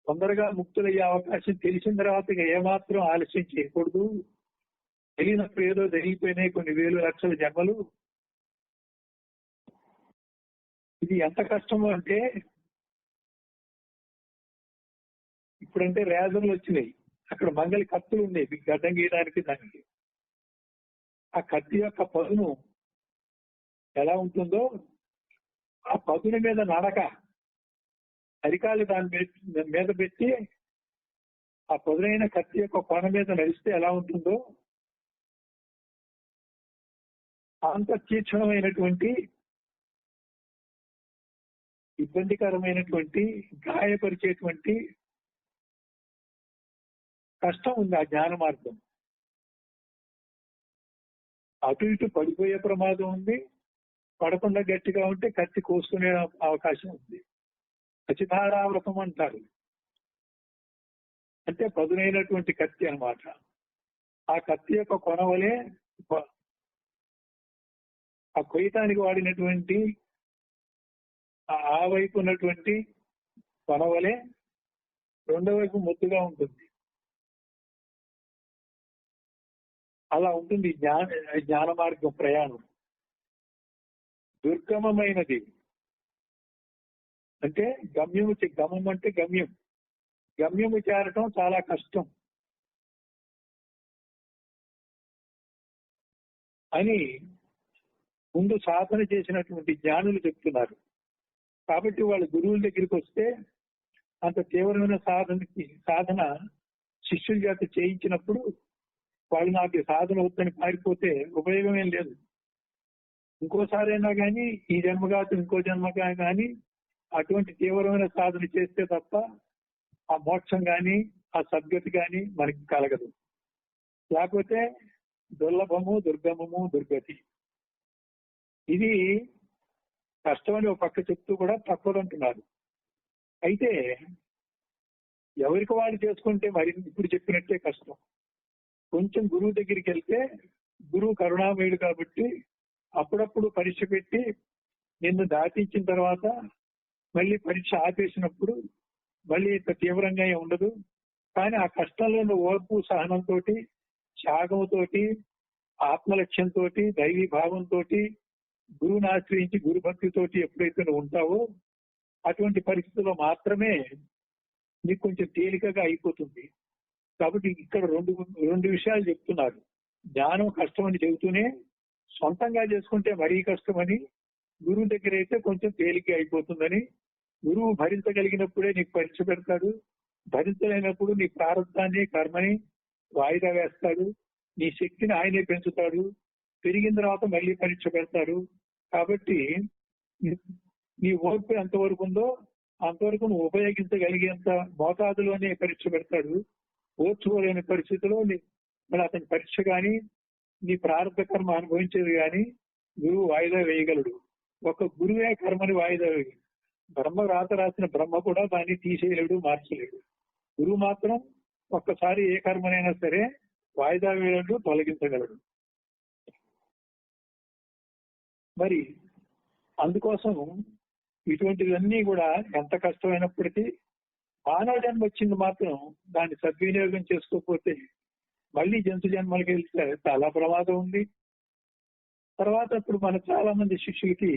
తొందరగా ముక్తులయ్యే అవకాశం తెలిసిన తర్వాత ఏమాత్రం ఆలస్యం చేయకూడదు. తెలియనప్పుడు ఏదో జరిగిపోయినాయి కొన్ని వేలు లక్షల జన్మలు. ఇది ఎంత కష్టమో అంటే ఇప్పుడంటే రేజర్లు వచ్చినాయి, అక్కడ మంగళి కత్తులు ఉన్నాయి గడ్డం గీయడానికి. దానికి ఆ కత్తి యొక్క పదును ఎలా ఉంటుందో ఆ పదును మీద నడక, అరికాలు దాని మీద పెట్టి ఆ పదునైన కత్తి యొక్క కొన మీద నడిస్తే ఎలా ఉంటుందో అంత తీక్షణమైనటువంటి ఇబ్బందికరమైనటువంటి గాయపరిచేటువంటి కష్టం ఉంది ఆ జ్ఞాన మార్గం. అటు ఇటు పడిపోయే ప్రమాదం ఉంది. పడకుండా గట్టిగా ఉంటే కత్తి కోసుకునే అవకాశం ఉంది. అచిధారావ్రతం అంటారు, అంటే పదునైనటువంటి కత్తి అన్నమాట. ఆ కత్తి యొక్క కొనవలే ఆ కొయ్యటానికి వాడినటువంటి ఆ వైపు ఉన్నటువంటి కొనవలే రెండో వైపు ముద్దుగా ఉంటుంది. అలా ఉంటుంది జ్ఞాన మార్గం ప్రయాణం. దుర్గమమైనది అంటే గమం అంటే గమ్యము చేరటం చాలా కష్టం అని ముందు సాధన చేసినటువంటి జ్ఞానులు చెప్తున్నారు. కాబట్టి వాళ్ళు గురువుల దగ్గరికి వస్తే అంత తీవ్రమైన సాధన శిష్యుల చేత చేయించినప్పుడు వాళ్ళు నాకు సాధన వద్దని పారిపోతే ఉపయోగం ఏం లేదు. ఇంకోసారైనా కానీ ఈ జన్మ కాదు ఇంకో జన్మగా కానీ అటువంటి తీవ్రమైన సాధన చేస్తే తప్ప ఆ మోక్షం కానీ ఆ సద్గతి కానీ మనకి కలగదు. లేకపోతే దుర్లభము దుర్గమము దుర్గతి. ఇది కష్టమని ఒక పక్క చెప్తూ కూడా తప్పదంటున్నారు. అయితే ఎవరికి వాడు చేసుకుంటే మరి ఇప్పుడు చెప్పినట్టే కష్టం. కొంచెం గురువు దగ్గరికి వెళ్తే గురువు కరుణామయుడు కాబట్టి అప్పుడప్పుడు పరీక్ష పెట్టి నిన్ను దాటించిన తర్వాత మళ్ళీ పరీక్ష ఆపేసినప్పుడు మళ్ళీ ఇంత తీవ్రంగా ఉండదు. కానీ ఆ కష్టంలో ఓర్పు సహనంతో త్యాగంతోటి ఆత్మలక్ష్యంతో దైవీ భావంతో గురువుని ఆశ్రయించి గురు భక్తితోటి ఎప్పుడైతే నువ్వు ఉంటావో అటువంటి పరిస్థితుల్లో మాత్రమే నీకు కొంచెం తేలికగా అయిపోతుంది. కాబట్టి ఇక్కడ రెండు విషయాలు చెప్తున్నారు. జ్ఞానం కష్టమని చెబుతూనే సొంతంగా చేసుకుంటే మరీ కష్టమని, గురువు దగ్గర అయితే కొంచెం తేలిక అయిపోతుందని. గురువు భరించగలిగినప్పుడే నీకు పరీక్ష పెడతాడు, భరించలేనప్పుడు నీ ప్రారంభాన్ని కర్మని వాయిదా వేస్తాడు, నీ శక్తిని ఆయనే పెంచుతాడు, పెరిగిన తర్వాత మళ్ళీ పరీక్ష పెడతాడు. కాబట్టి నీ ఓర్పు ఎంతవరకు ఉందో అంతవరకు నువ్వు ఉపయోగించగలిగేంత మోతాదులోనే పరీక్ష పెడతాడు. ఓర్చుకోలేని పరిస్థితిలో మరి అతని పరీక్ష కానీ నీ ప్రారంభ కర్మ అనుభవించేది కానీ గురువు వాయిదా వేయగలడు. ఒక గురువే కర్మని వాయిదా వేయగలడు. బ్రహ్మ రాసిన బ్రహ్మ కూడా దాన్ని తీసేయలేడు, మార్చలేడు. గురువు మాత్రం ఒక్కసారి ఏ కర్మనైనా సరే వాయిదా వేయగలడు, తొలగించగలడు. మరి అందుకోసం ఇటువంటివన్నీ కూడా ఎంత కష్టమైనప్పటికీ మానవ జన్మ వచ్చింది మాత్రం దాన్ని సద్వినియోగం చేసుకోకపోతే మళ్ళీ జంతు జన్మలకి వెళ్తే చాలా ప్రమాదం ఉంది. తర్వాత ఇప్పుడు మన చాలా మంది శిష్యులకి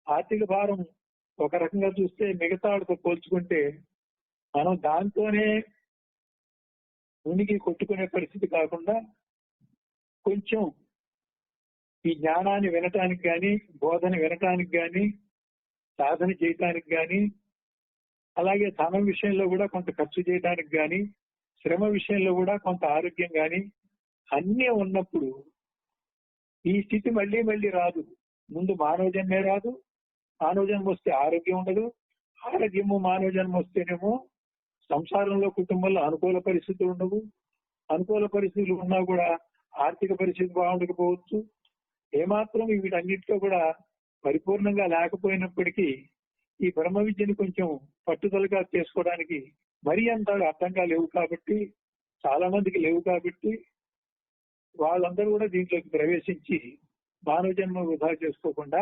ఆర్థిక భారం ఒక రకంగా చూస్తే మిగతా వాడితో పోల్చుకుంటే మనం దాంతోనే మునిగి కొట్టుకునే పరిస్థితి కాకుండా కొంచెం ఈ జ్ఞానాన్ని వినటానికి కానీ బోధన వినటానికి కానీ సాధన చేయటానికి కానీ అలాగే ధనం విషయంలో కూడా కొంత ఖర్చు చేయడానికి కానీ శ్రమ విషయంలో కూడా కొంత ఆరోగ్యం కానీ అన్నీ ఉన్నప్పుడు ఈ స్థితి మళ్ళీ మళ్ళీ రాదు. ముందు మానవ జన్మే రాదు, మానవ జన్మ వస్తే ఆరోగ్యం ఉండదు, ఆరోగ్యము మానవ జన్మ వస్తేనేమో సంసారంలో కుటుంబంలో అనుకూల పరిస్థితులు ఉండవు, అనుకూల పరిస్థితులు ఉన్నా కూడా ఆర్థిక పరిస్థితి బాగుండకపోవచ్చు. ఏమాత్రం వీటన్నిటితో కూడా పరిపూర్ణంగా లేకపోయినప్పటికీ ఈ బ్రహ్మ విద్యను కొంచెం పట్టుదలగా చేసుకోవడానికి మరీ అంత అర్థంగా లేవు కాబట్టి, చాలా మందికి లేవు కాబట్టి వాళ్ళందరూ కూడా దీంట్లోకి ప్రవేశించి మానవ జన్మ వృధా చేసుకోకుండా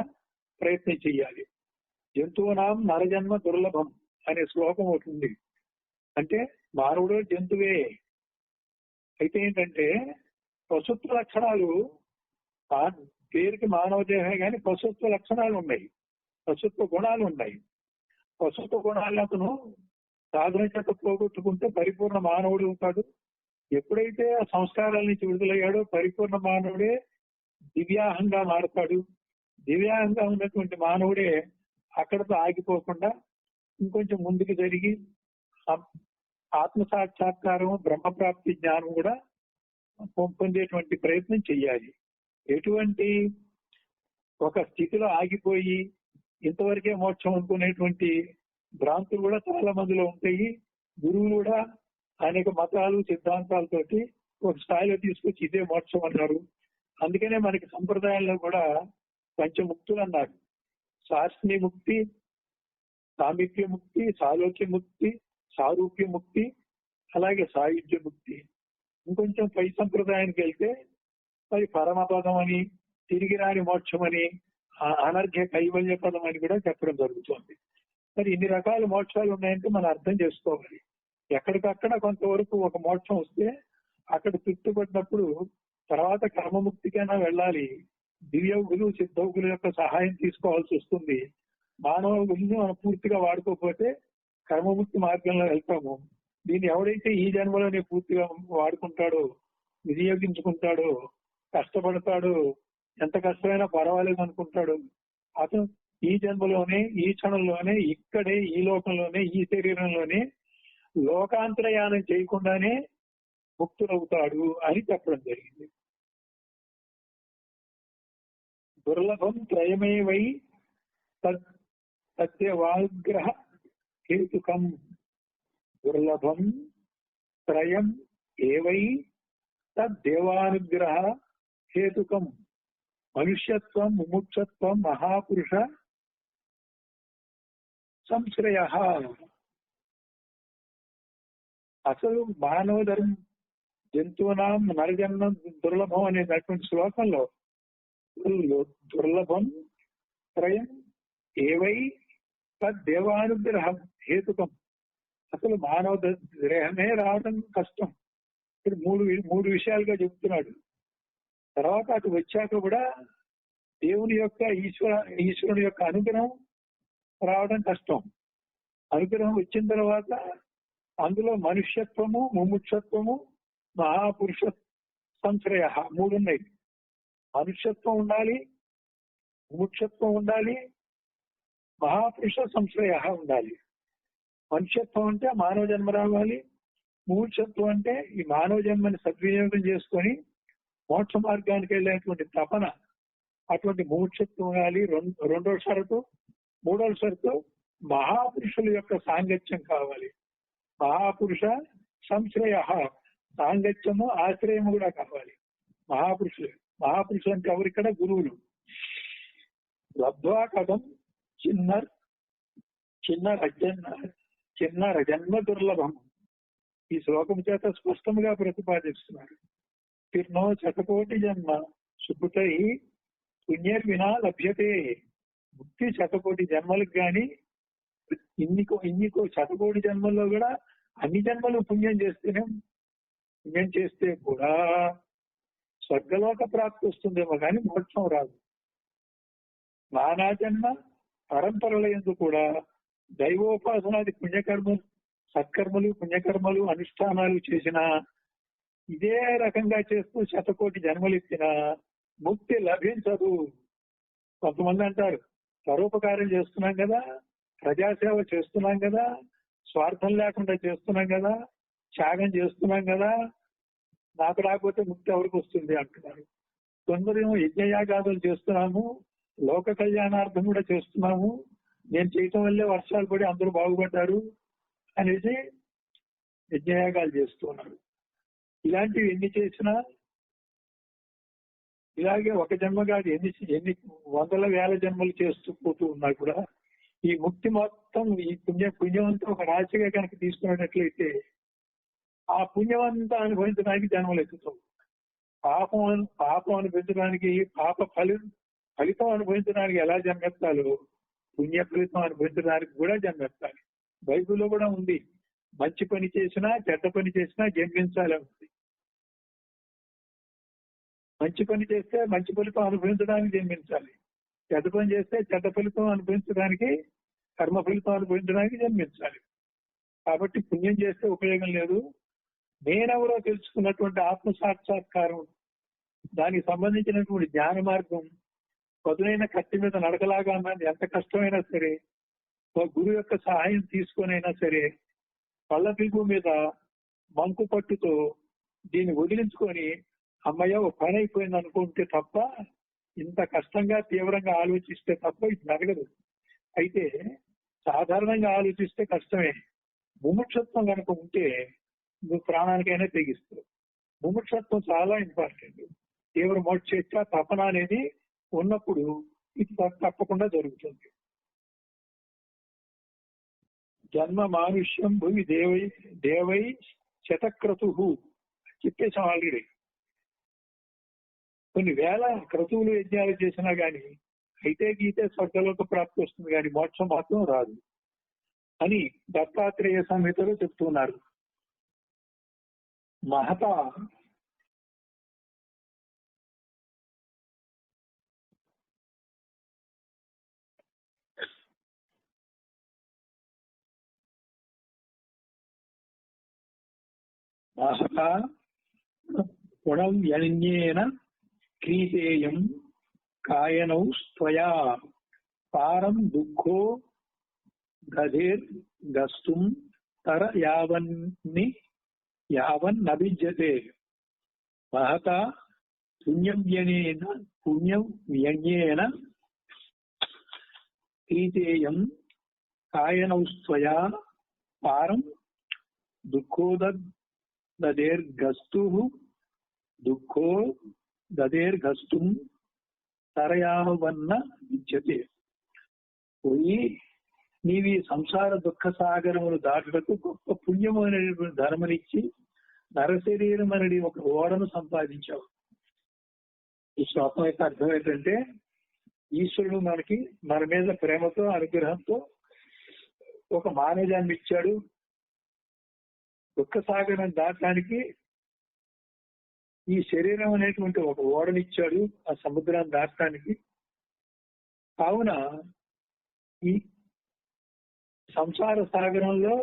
ప్రయత్నం చేయాలి. జంతువునాం నరజన్మ దుర్లభం అనే శ్లోకం ఒకటి ఉంది. అంటే మానవుడు జంతువే. అయితే ఏంటంటే పశుత్వ లక్షణాలు పేరుకి మానవ దేహమే కానీ పశుత్వ లక్షణాలు ఉన్నాయి, పశుత్వ గుణాలు ఉన్నాయి. పశుత్వ గుణాలు అతను సాధన చేత పోగొట్టుకుంటే పరిపూర్ణ మానవుడు అవుతాడు. ఎప్పుడైతే ఆ సంస్కారాల నుంచి విడుదలయ్యాడో పరిపూర్ణ మానవుడే దివ్యాహంగా మారుతాడు. దివ్యాహంగా ఉన్నటువంటి మానవుడే అక్కడతో ఆగిపోకుండా ఇంకొంచెం ముందుకు జరిగి ఆత్మ సాక్షాత్కారం బ్రహ్మప్రాప్తి జ్ఞానం కూడా పొందేటువంటి ప్రయత్నం చెయ్యాలి. ఎటువంటి ఒక స్థితిలో ఆగిపోయి ఇంతవరకే మోక్షం అనుకునేటువంటి భ్రాంతులు కూడా చాలా మందిలో ఉంటాయి. గురువులు కూడా అనేక మతాలు సిద్ధాంతాలతోటి ఒక స్థాయిలో తీసుకొచ్చి ఇదే మోక్షం అన్నారు. అందుకనే మనకి సంప్రదాయంలో కూడా పంచముక్తులు అన్నారు. శాస్త్రీయ ముక్తి, సామీప్య ముక్తి, సాలోక్య ముక్తి, సారూప్య ముక్తి, అలాగే సాయుధ్య ముక్తి. ఇంకొంచెం పై సంప్రదాయానికి వెళ్తే మరి పరమపదం అని, తిరిగి రాని మోక్షం అని, అనర్ఘ్య కైవల్య పదం అని కూడా చెప్పడం జరుగుతుంది. మరి ఇన్ని రకాల మోక్షాలు ఉన్నాయంటే మనం అర్థం చేసుకోవాలి. ఎక్కడికక్కడ కొంతవరకు ఒక మోక్షం వస్తే అక్కడ తృప్తిపడినప్పుడు తర్వాత కర్మముక్తికైనా వెళ్ళాలి. దివ్యోగులు సిద్ధోగుల యొక్క సహాయం తీసుకోవాల్సి వస్తుంది. మానవ గురిని మనం పూర్తిగా వాడుకోకపోతే కర్మముక్తి మార్గంలో వెళ్తాము. దీన్ని ఎవడైతే ఈ జన్మలోనే పూర్తిగా వాడుకుంటాడో, వినియోగించుకుంటాడో, కష్టపడతాడో, ఎంత కష్టమైనా పర్వాలేదు అనుకుంటాడు, అతను ఈ జన్మలోనే, ఈ క్షణంలోనే, ఇక్కడే, ఈ లోకంలోనే, ఈ శరీరంలోనే లోకాంతరయానం చేయకుండానే ముక్తులవుతాడు అని చెప్పడం జరిగింది. దుర్లభం త్రయమే వై సత్యవాగ్రహ హేతుకం. దుర్లభం త్రయం ఏవై తద్దేవానుగ్రహ హేతుకం. మనుష్యత్వం, ముముక్షత్వం, మహాపురుష సంశ్రయ. అసలు మానవ ధర్మం జంతువునాం నరజన్మ దుర్లభం అనేటటువంటి శ్లోకంలో దుర్లభం త్రయం ఏవై తద్దేవానుగ్రహ హేతుకం. అసలు మానవ దేహమే రావడం కష్టం. ఇప్పుడు మూడు విషయాలుగా చెప్తున్నాడు. తర్వాత అటు వచ్చాక కూడా దేవుని యొక్క ఈశ్వరుని యొక్క అనుగ్రహం రావడం కష్టం. అనుగ్రహం వచ్చిన తర్వాత అందులో మనుష్యత్వము, ముముక్షత్వము, మహాపురుష సంశ్రయ మూడున్నాయి. మనుష్యత్వం ఉండాలి, ముముక్షత్వం ఉండాలి, మహాపురుష సంశ్రయ ఉండాలి. మనుష్యత్వం అంటే మానవ జన్మ రావాలి. ముముక్షత్వం అంటే ఈ మానవ జన్మని సద్వినియోగం చేసుకొని మోక్ష మార్గానికి వెళ్ళేటువంటి తపన, అటువంటి ముముక్షత్వం ఉండాలి. రెండో షరతు. మూడో షరతు మహాపురుషుల యొక్క సాంగత్యం కావాలి. మహాపురుష సంశ్రయ, సాంగత్యము, ఆశ్రయము కూడా కావాలి. మహాపురుషులు అంటే ఎవరిక్కడ? గురువులు. లబ్ధ్వా కథం చిన్న రజన్మ దుర్లభం. ఈ శ్లోకం చేత స్పష్టంగా ప్రతిపాదిస్తున్నారు. తిర్నో శతకోటి జన్మ సుకృతై పుణ్యర్వినా లభ్యతే. ముక్తి శతకోటి జన్మలకు గాని ఇన్నికో శతకోటి జన్మల్లో కూడా అన్ని జన్మలు పుణ్యం చేస్తే కూడా స్వర్గలోక ప్రాప్తి వస్తుందేమో కానీ మోక్షం రాదు. నానా జన్మ పరంపరల యందు కూడా దైవోపాసనాది సత్కర్మలు పుణ్యకర్మలు అనుష్ఠానాలు చేసిన ఇదే రకంగా చేస్తూ శతకోటి జన్మలు ఎత్తిన ముక్తి లభించదు. కొంతమంది అంటారు, పరోపకారం చేస్తున్నాం కదా, ప్రజాసేవ చేస్తున్నాం కదా, స్వార్థం లేకుండా చేస్తున్నాం కదా, త్యాగం చేస్తున్నాం కదా, నాకు రాకపోతే ముక్తి ఎవరికి వస్తుంది అంటున్నారు. కొందరేమో యజ్ఞయాగాదులు చేస్తున్నాము, లోక కళ్యాణార్థం కూడా చేస్తున్నాము, నేను చేయటం వల్లే వర్షాలు పడి అందరూ బాగుపడ్డారు అనేసి యజ్ఞయాగాలు చేస్తున్నారు. ఇలాంటివి ఎన్ని చేసినా ఇలాగే ఒక జన్మ కాదు, ఎన్ని వందల వేల జన్మలు చేస్తూ పోతూ ఉన్నా కూడా ఈ ముక్తి మొత్తం ఈ పుణ్యమంతా ఒక రాశిగా కనుక తీసుకున్నట్లయితే ఆ పుణ్యమంతా అనుభవించడానికి జన్మలు ఎత్తుతాం. పాపం అనుభవించడానికి, ఫలితం అనుభవించడానికి ఎలా జన్మెత్తాలో పుణ్య ఫలితం అనుభవించడానికి కూడా జన్మెత్తాలి. బైబిల్లో కూడా ఉంది, మంచి పని చేసినా చెడ్డ పని చేసినా జన్మించాలి ఉంది. మంచి పని చేస్తే మంచి ఫలితం అనుభవించడానికి జన్మించాలి, చెడ్డ పని చేస్తే చెడ్డ ఫలితం అనుభవించడానికి, కర్మ ఫలితం అనుభవించడానికి జన్మించాలి. కాబట్టి పుణ్యం చేస్తే ఉపయోగం లేదు. నేనెవరో తెలుసుకున్నటువంటి ఆత్మ సాక్షాత్కారం, దానికి సంబంధించినటువంటి జ్ఞాన మార్గం, పదునైన కత్తి మీద నడకలాగా అన్నది ఎంత కష్టమైనా సరే, గురువు యొక్క సహాయం తీసుకొనైనా సరే, పళ్ళ పిలుపు మీద మంకు పట్టుతో దీన్ని వదిలించుకొని అమ్మయ్య ఒక పని అయిపోయింది అనుకుంటే తప్ప, ఇంత కష్టంగా తీవ్రంగా ఆలోచిస్తే తప్ప ఇది జరగదు. అయితే సాధారణంగా ఆలోచిస్తే కష్టమే. ముముక్షత్వం కనుక ఉంటే నువ్వు ప్రాణానికైనా తెగిస్తావు. ముముక్షత్వం చాలా ఇంపార్టెంట్. తీవ్ర మోక్షేచ్ఛ తపన అనేది ఉన్నప్పుడు ఇది తప్పకుండా జరుగుతుంది. జన్మ మానుష్యం భూమి దేవై శతక్రతు చెప్పేసాం ఆల్రెడీ. కొన్ని వేల క్రతువులు యజ్ఞాలు చేసినా గాని అయితే గీతే స్వర్గలోక ప్రాప్తి వస్తుంది కానీ మోక్షం మాత్రం రాదు అని దత్తాత్రేయ సంహితలో చెప్తున్నారు. మహత మహత గుణం యజ్ఞేన క్రీతేయం కాయనౌ స్త్వయా పారం దుఃఖో గధేర్ గస్తుం తర యావన్నభిజ్యతే. మహత పుణ్యం యజ్ఞేన క్రీతేయం కాయనౌ స్త్వయా పారం దుఃఖో దదేర్గస్తుం తరయావన్న విద్యతే. పోయి నీవి సంసార దుఃఖ సాగరములు దాటుటకు గొప్ప పుణ్యము అనేటువంటి ధర్మనిచ్చి నరశరీరం అనేది ఒక ఓడను సంపాదించావు. ఈ శ్లోకం యొక్క అర్థం ఏంటంటే ఈశ్వరుడు మన మీద ప్రేమతో అనుగ్రహంతో ఒక మానవజాన్ని ఇచ్చాడు. దుఃఖ సాగరం దాటడానికి ఈ శరీరం అనేటువంటి ఒక ఓడనిచ్చాడు ఆ సముద్రాన్ని దాటడానికి. కావున ఈ సంసార సాగరంలో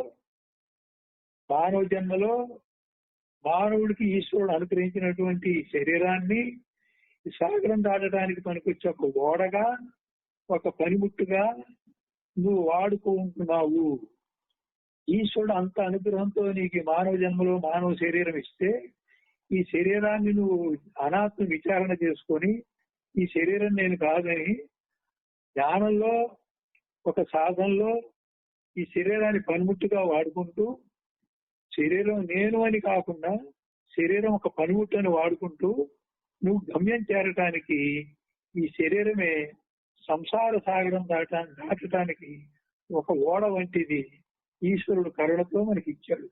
మానవ జన్మలో మానవుడికి ఈశ్వరుడు అనుగ్రహించినటువంటి శరీరాన్ని ఈ సాగరం దాటడానికి పనికొచ్చే ఒక ఓడగా ఒక పనిముట్టుగా నువ్వు వాడుకుంటున్నావు. ఈశ్వరుడు అంత అనుగ్రహంతో నీకు మానవ జన్మలో మానవ శరీరం ఇస్తే ఈ శరీరాన్ని నువ్వు అనాత్మ విచారణ చేసుకొని ఈ శరీరం నేను కాదని జ్ఞానంలో ఒక సాధనలో ఈ శరీరాన్ని పనిముట్టుగా వాడుకుంటూ శరీరం నేను అని కాకుండా శరీరం ఒక పనిముట్టు అని వాడుకుంటూ నువ్వు గమ్యం చేరటానికి ఈ శరీరమే సంసార సాగరం దాటడానికి ఒక ఓడ వంటిది ఈశ్వరుడు కరుణతో మనకి ఇచ్చాడు.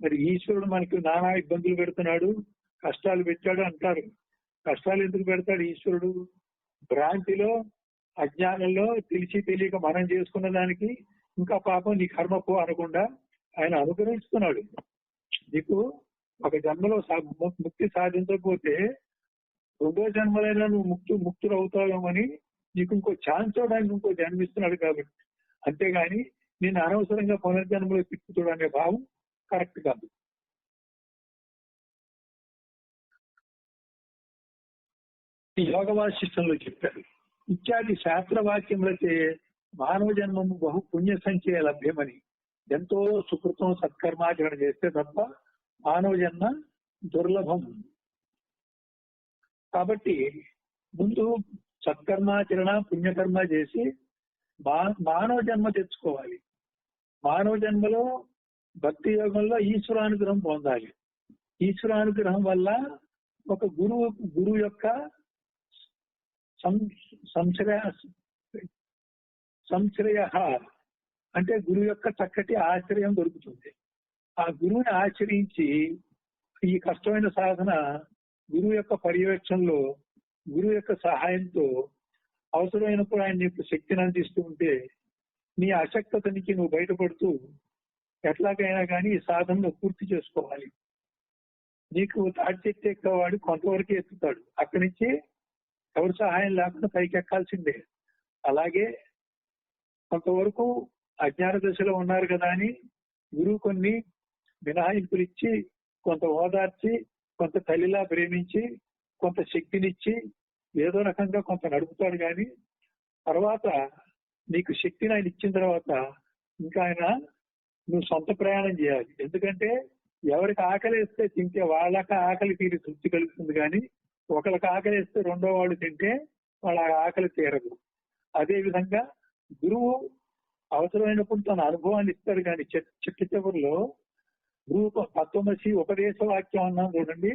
మరి ఈశ్వరుడు మనకి నానా ఇబ్బందులు పెడుతున్నాడు, కష్టాలు పెట్టాడు అంటారు. కష్టాలు ఎందుకు పెడతాడు ఈశ్వరుడు? భ్రాంతిలో అజ్ఞానంలో తెలిసి తెలియక మనం చేసుకున్న దానికి ఇంకా పాపం నీ కర్మ పో అనకుండా ఆయన అనుగ్రహిస్తున్నాడు. నీకు ఒక జన్మలో ముక్తి సాధించకపోతే రెండో జన్మలైనా నువ్వు ముక్తులు అవుతావేమని నీకు ఇంకో ఛాన్స్ అవడానికి ఇంకో జన్మిస్తున్నాడు కాబట్టి, అంతేగాని నేను అనవసరంగా పునర్జన్మలో తిప్పుతాడు అనే భావం కరెక్ట్ కాదు. ఈ యోగ వాసిష్టంలో చెప్పారు. ఇత్యాది శాస్త్రవాక్యములచే మానవ జన్మము బహు పుణ్య సంచయ లభ్యమని, ఎంతో సుకృతం సత్కర్మాచరణ చేస్తే తప్ప మానవ జన్మ దుర్లభం. కాబట్టి ముందు సత్కర్మాచరణ పుణ్యకర్మ చేసి మానవ జన్మ తెచ్చుకోవాలి. మానవ జన్మలో భక్తి యోగంలో ఈశ్వరానుగ్రహం పొందాలి. ఈశ్వరానుగ్రహం వల్ల ఒక గురువు యొక్క సంశ్రయ అంటే గురువు యొక్క చక్కటి ఆశ్రయం దొరుకుతుంది. ఆ గురువుని ఆశ్రయించి ఈ కష్టమైన సాధన గురువు యొక్క పర్యవేక్షణలో గురువు యొక్క సహాయంతో అవసరమైనప్పుడు ఆయన నీకు శక్తిని అందిస్తూ ఉంటే నీ అశక్తత నుంచి నువ్వు బయటపడుతూ ఎట్లాగైనా కానీ ఈ సాధనను పూర్తి చేసుకోవాలి. నీకు తాటి చెట్టు ఎక్కేవాడు కొంతవరకు ఎత్తుతాడు, అక్కడి నుంచి ఎవరి సహాయం లేకుండా పైకి ఎక్కాల్సిందే. అలాగే కొంతవరకు అజ్ఞాన దశలో ఉన్నారు కదా అని గురువు కొన్ని మినహాయింపులు ఇచ్చి కొంత ఓదార్చి కొంత తల్లిలా ప్రేమించి కొంత శక్తినిచ్చి ఏదో రకంగా కొంత నడుపుతాడు. కానీ తర్వాత నీకు శక్తిని ఆయన ఇచ్చిన తర్వాత ఇంకా ఆయన నువ్వు సొంత ప్రయాణం చేయాలి. ఎందుకంటే ఎవరికి ఆకలి వేస్తే తింటే వాళ్ళకి ఆకలి తీరి తృప్తి కలుగుతుంది, కానీ ఒకరికి ఆకలి వేస్తే రెండో వాళ్ళు తింటే వాళ్ళ ఆకలి తీరదు. అదే విధంగా గురువు అవసరమైనప్పుడు తన అనుభవాన్ని ఇస్తాడు. కానీ చిట్ట చివరిలో గురువు తత్వమసి ఉపదేశ వాక్యం అన్నాం చూడండి,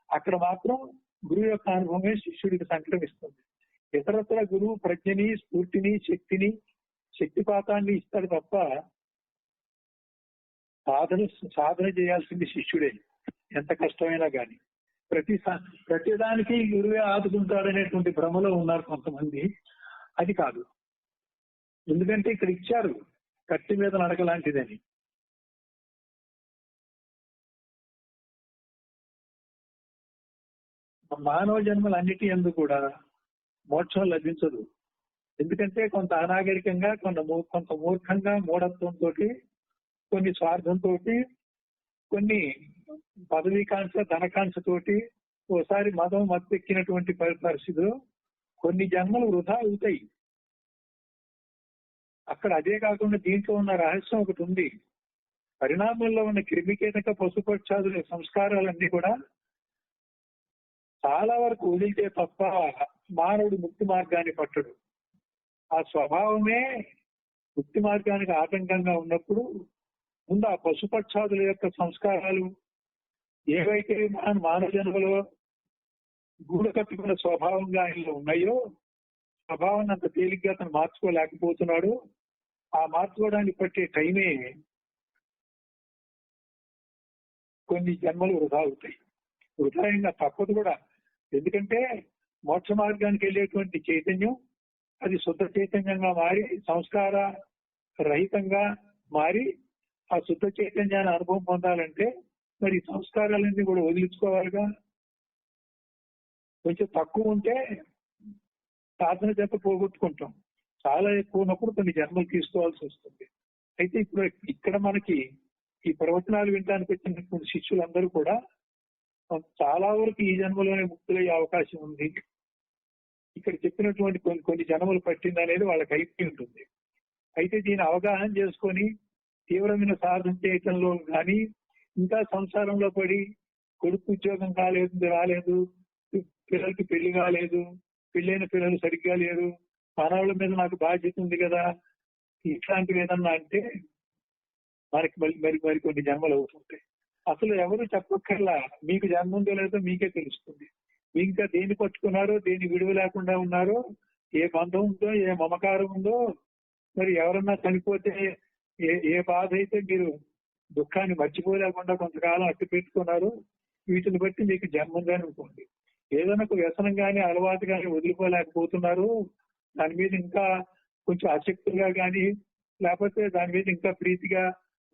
అక్కడ మాత్రం గురువు యొక్క అనుభవమే శిష్యుడికి సంక్రమిస్తుంది. ఇతరత్ర గురువు ప్రజ్ఞని స్ఫూర్తిని శక్తిని శక్తిపాతాన్ని ఇస్తాడు తప్ప సాధన చేయాల్సింది శిష్యుడే ఎంత కష్టమైనా కానీ. ప్రతిదానికి గురువే ఆదుకుంటాడనేటువంటి భ్రమలో ఉన్నారు కొంతమంది. అది కాదు. ఎందుకంటే ఇక్కడ ఇచ్చారు కత్తి మీద నడక లాంటిదని. మానవ జన్మలన్నిటి యందు కూడా మోక్షం లభించదు. ఎందుకంటే కొంత అనాగరికంగా, కొంత మూర్ఖంగా, మూఢత్వంతో, కొన్ని స్వార్థంతో, కొన్ని పదవీకాంక్ష, ధనకాంక్షతోటి, ఓసారి మతం మత్తెక్కినటువంటి పరిస్థితిలో కొన్ని జన్మలు వృధా అవుతాయి. అక్కడ అదే కాకుండా దీంట్లో ఉన్న రహస్యం ఒకటి ఉంది. పరిణామంలో ఉన్న క్రిమికీటక పశుపక్షాదుల సంస్కారాలన్నీ కూడా చాలా వరకు వదిలితే తప్ప మానవుడు ముక్తి మార్గాన్ని పట్టడు. ఆ స్వభావమే ముక్తి మార్గానికి ఆటంకంగా ఉన్నప్పుడు ముందు ఆ పశుపక్షాదుల యొక్క సంస్కారాలు ఏవైతే మానవ జన్మలో గూడ కట్టుకున్న స్వభావంగా ఆయనలో ఉన్నాయో, స్వభావాన్ని అంత తేలిగ్గా అతను మార్చుకోలేకపోతున్నాడు. ఆ మార్చుకోవడానికి పట్టే టైమే కొన్ని జన్మలు వృధా అవుతాయి. వృధాయంగా తప్పదు కూడా. ఎందుకంటే మోక్ష మార్గానికి వెళ్ళేటువంటి చైతన్యం అది శుద్ధ చైతన్యంగా మారి, సంస్కార రహితంగా మారి, ఆ శుద్ధ చైతన్యాన్ని అనుభవం పొందాలంటే మరి సంస్కారాలన్నీ కూడా వదిలించుకోవాలిగా. కొంచెం తక్కువ ఉంటే సాధన చెప్ప పోగొట్టుకుంటాం. చాలా ఎక్కువ ఉన్నప్పుడు కొన్ని జన్మలు తీసుకోవాల్సి వస్తుంది. అయితే ఇప్పుడు ఇక్కడ మనకి ఈ ప్రవచనాలు వినడానికి వచ్చినటువంటి శిష్యులందరూ కూడా చాలా వరకు ఈ జన్మలోనే ముక్తులయ్యే అవకాశం ఉంది. ఇక్కడ చెప్పినటువంటి కొన్ని జన్మలు పట్టింది అనేది వాళ్ళకి అయిపోయి ఉంటుంది. అయితే దీన్ని అవగాహన చేసుకొని తీవ్రమైన సాధన చేయటంలో కానీ, ఇంకా సంసారంలో పడి కొడుకు ఉద్యోగం రాలేదు, పిల్లలకి పెళ్లి కాలేదు, పెళ్ళైన పిల్లలు సరిగ్గా లేరు, మనవాళ్ళ మీద నాకు బాధ్యత ఉంది కదా, ఇట్లాంటివి ఏదన్నా అంటే మనకి మరి కొన్ని జన్మలు అవుతుంటాయి. అసలు ఎవరు చెప్పక్కర్లా, మీకు జన్మ ఉందో లేదో మీకే తెలుస్తుంది. మీకు ఇంకా దేన్ని పట్టుకున్నారో, దేన్ని విడువ లేకుండా ఉన్నారో, ఏ బంధం ఉందో, ఏ మమకారం ఉందో, మరి ఎవరన్నా చనిపోతే ఏ బాధ అయితే మీరు దుఃఖాన్ని మర్చిపోలేకుండా కొంతకాలం అట్టు పెట్టుకున్నారు, వీటిని బట్టి మీకు జన్మ ఉందని అనుకోండి. ఏదైనా ఒక వ్యసనం కానీ, అలవాటు కానీ వదిలిపోలేకపోతున్నారు, దాని మీద ఇంకా కొంచెం ఆసక్తిగా కానీ, లేకపోతే దాని మీద ఇంకా ప్రీతిగా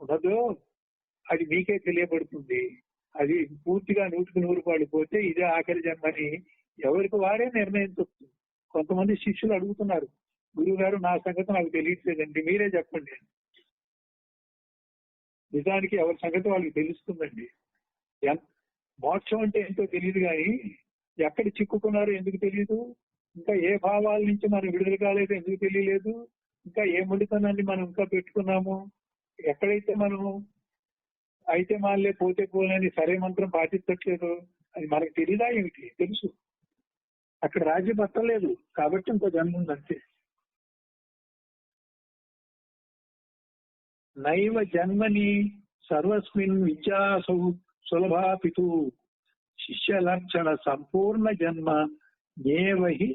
ఉండదో, అది మీకే తెలియబడుతుంది. అది పూర్తిగా 100% పడిపోతే ఇదే ఆఖరి జన్మని ఎవరికి వారే నిర్ణయించవచ్చు. కొంతమంది శిష్యులు అడుగుతున్నారు, గురువు గారు నా సంగతి నాకు తెలియట్లేదండి, మీరే చెప్పండి. నిజానికి ఎవరి సంగతి వాళ్ళకి తెలుస్తుందండి. మోక్షం అంటే ఏంటో తెలియదు కానీ ఎక్కడ చిక్కుకున్నారో ఎందుకు తెలియదు, ఇంకా ఏ భావాల నుంచి మనం విడుదల కాలేదో ఎందుకు తెలియలేదు, ఇంకా ఏ మొండితనాన్ని మనం ఇంకా పెట్టుకున్నాము, ఎక్కడైతే మనము అయితే మాలే పోతే పోలేని సరే మంత్రం పాటించట్లేదు, అది మనకు తెలియదా ఏమిటి? తెలుసు. అక్కడ రాజ్యం పట్టలేదు కాబట్టి ఇంకో జన్మ ఉందంతే. నైవ జన్మని సర్వస్మిన్ విద్యాసౌ సులభాపితు శిష్య లక్షణ సంపూర్ణ జన్మ నేవహి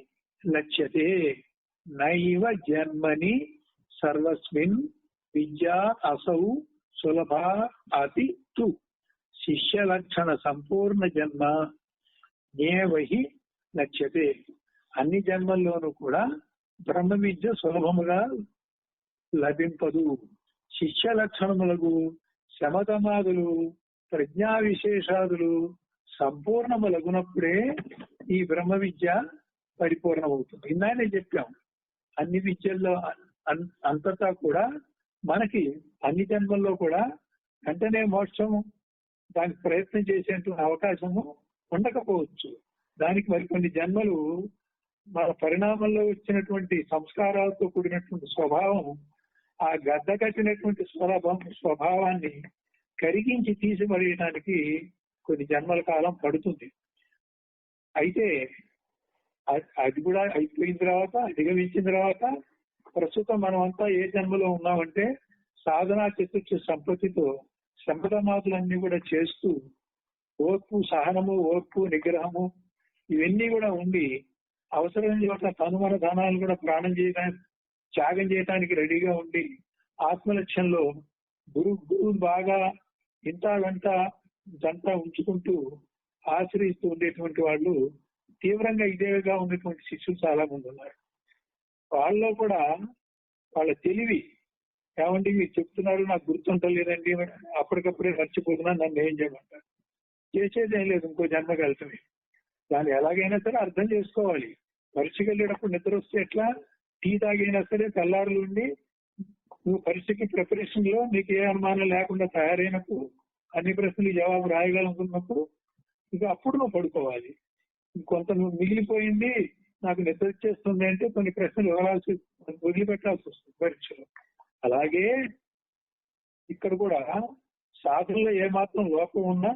లక్ష్యతే. నైవ జన్మని సర్వస్మిన్ విద్యా అసౌ సులభ అతి తు శిష్య లక్షణ సంపూర్ణ జన్మ నేవహి లక్ష్యతే. అన్ని జన్మల్లోనూ కూడా బ్రహ్మ విద్య సులభముగా లభింపదు. శిష్య లక్షణములకు శమతమాదులు ప్రజ్ఞా విశేషాదులు సంపూర్ణములగునప్పుడే ఈ బ్రహ్మ విద్య పరిపూర్ణమవుతుంది. ఇందానే చెప్పాం, అన్ని విద్యల్లో అంతటా కూడా మనకి అన్ని జన్మల్లో కూడా వెంటనే మోక్షం దానికి ప్రయత్నం చేసేటువంటి అవకాశము ఉండకపోవచ్చు. దానికి మరికొన్ని జన్మలు మన పరిణామంలో వచ్చినటువంటి సంస్కారాలతో కూడినటువంటి స్వభావం, ఆ గద్ద కట్టినటువంటి స్వభావాన్ని కరిగించి తీసిమరేయడానికి కొన్ని జన్మల కాలం పడుతుంది. అయితే అది కూడా అయిపోయిన తర్వాత, అధిగమించిన తర్వాత ప్రస్తుతం మనం అంతా ఏ జన్మలో ఉన్నామంటే సాధనా చతుర్థ సంపత్తితో సంపదమాదులన్నీ కూడా చేస్తూ ఓర్పు, సహనము, ఓర్పు, నిగ్రహము ఇవన్నీ కూడా ఉండి అవసరమైన చోట్ల తనుమన ధనాలు కూడా త్యాగం చేయడానికి రెడీగా ఉండి ఆత్మలక్ష్యంలో గురువు బాగా ఇంత వెంట జంట ఉంచుకుంటూ ఆశ్రయిస్తూ ఉండేటువంటి వాళ్ళు తీవ్రంగా ఇదేగా ఉన్నటువంటి శిష్యులు చాలా మంది ఉన్నారు. వాళ్ళలో కూడా వాళ్ళ తెలివి, ఏమండి మీరు చెప్తున్నారు నాకు గుర్తుంటలేదండి, అప్పటికప్పుడే మర్చిపోతున్నా, నన్ను ఏం చేయమంటారు? చేసేది ఏం లేదు, ఇంకో జన్మకి వెళ్తుంది. దాన్ని ఎలాగైనా సరే అర్థం చేసుకోవాలి. పరీక్షకి వెళ్ళేటప్పుడు నిద్ర వస్తే ఎట్లా, టీ తాగైనా సరే తెల్లారులు ఉండి నువ్వు పరీక్షకి ప్రిపరేషన్ లో నీకు ఏ అనుమానం లేకుండా తయారైనప్పుడు, అన్ని ప్రశ్నలు జవాబు రాయగలనుకున్నప్పుడు ఇక అప్పుడు నువ్వు పడుకోవాలి. కొంత నువ్వు మిగిలిపోయింది నాకు నిద్ర వచ్చేస్తుంది అంటే కొన్ని ప్రశ్నలు వదిలిపెట్టాల్సి వస్తుంది పరీక్షలో. అలాగే ఇక్కడ కూడా సాధనలో ఏమాత్రం లోపం ఉన్నా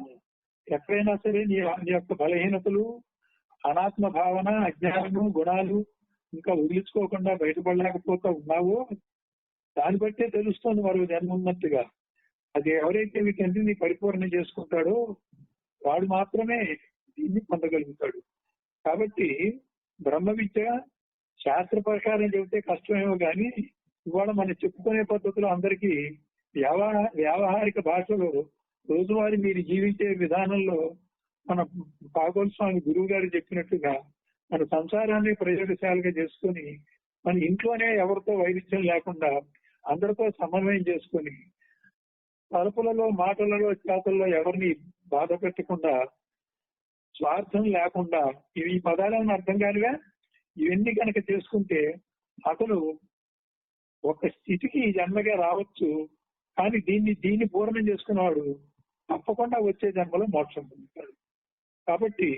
ఎక్కడైనా సరే నీ యొక్క బలహీనతలు, అనాత్మ భావన, అజ్ఞానము, గుణాలు ఇంకా వదిలించుకోకుండా బయటపడలేకపోతా ఉన్నావో దాన్ని బట్టే తెలుస్తుంది మరో జన్మ ఉన్నట్టుగా. అది ఎవరైతే వీటన్నిటిని పరిపూర్ణ చేసుకుంటాడో వాడు మాత్రమే దీన్ని పొందగలుగుతాడు. కాబట్టి బ్రహ్మ విద్య శాస్త్ర ప్రకారం చెబితే కష్టమేమో కానీ ఇవాళ మనం చెప్పుకునే పద్ధతిలో అందరికీ వ్యావహారిక భాషలో రోజువారీ మీరు జీవించే విధానంలో మన పాగోల్ స్వామి గురువు గారు చెప్పినట్టుగా మన సంసారాన్ని ప్రయోగశాలగా చేసుకొని మన ఇంట్లోనే ఎవరితో వైవిధ్యం లేకుండా అందరితో సమన్వయం చేసుకొని తలుపులలో, మాటలలో, చేతల్లో ఎవరిని బాధ పెట్టకుండా, స్వార్థం లేకుండా, ఇవి పదాలను అర్థం కానివా, ఇవన్నీ కనుక చేసుకుంటే అసలు ఒక స్థితికి జన్మగా రావచ్చు. కానీ దీన్ని పూర్ణం చేసుకున్నవాడు తప్పకుండా వచ్చే జన్మలో మోక్షం పొందుతాడు. కాబట్టి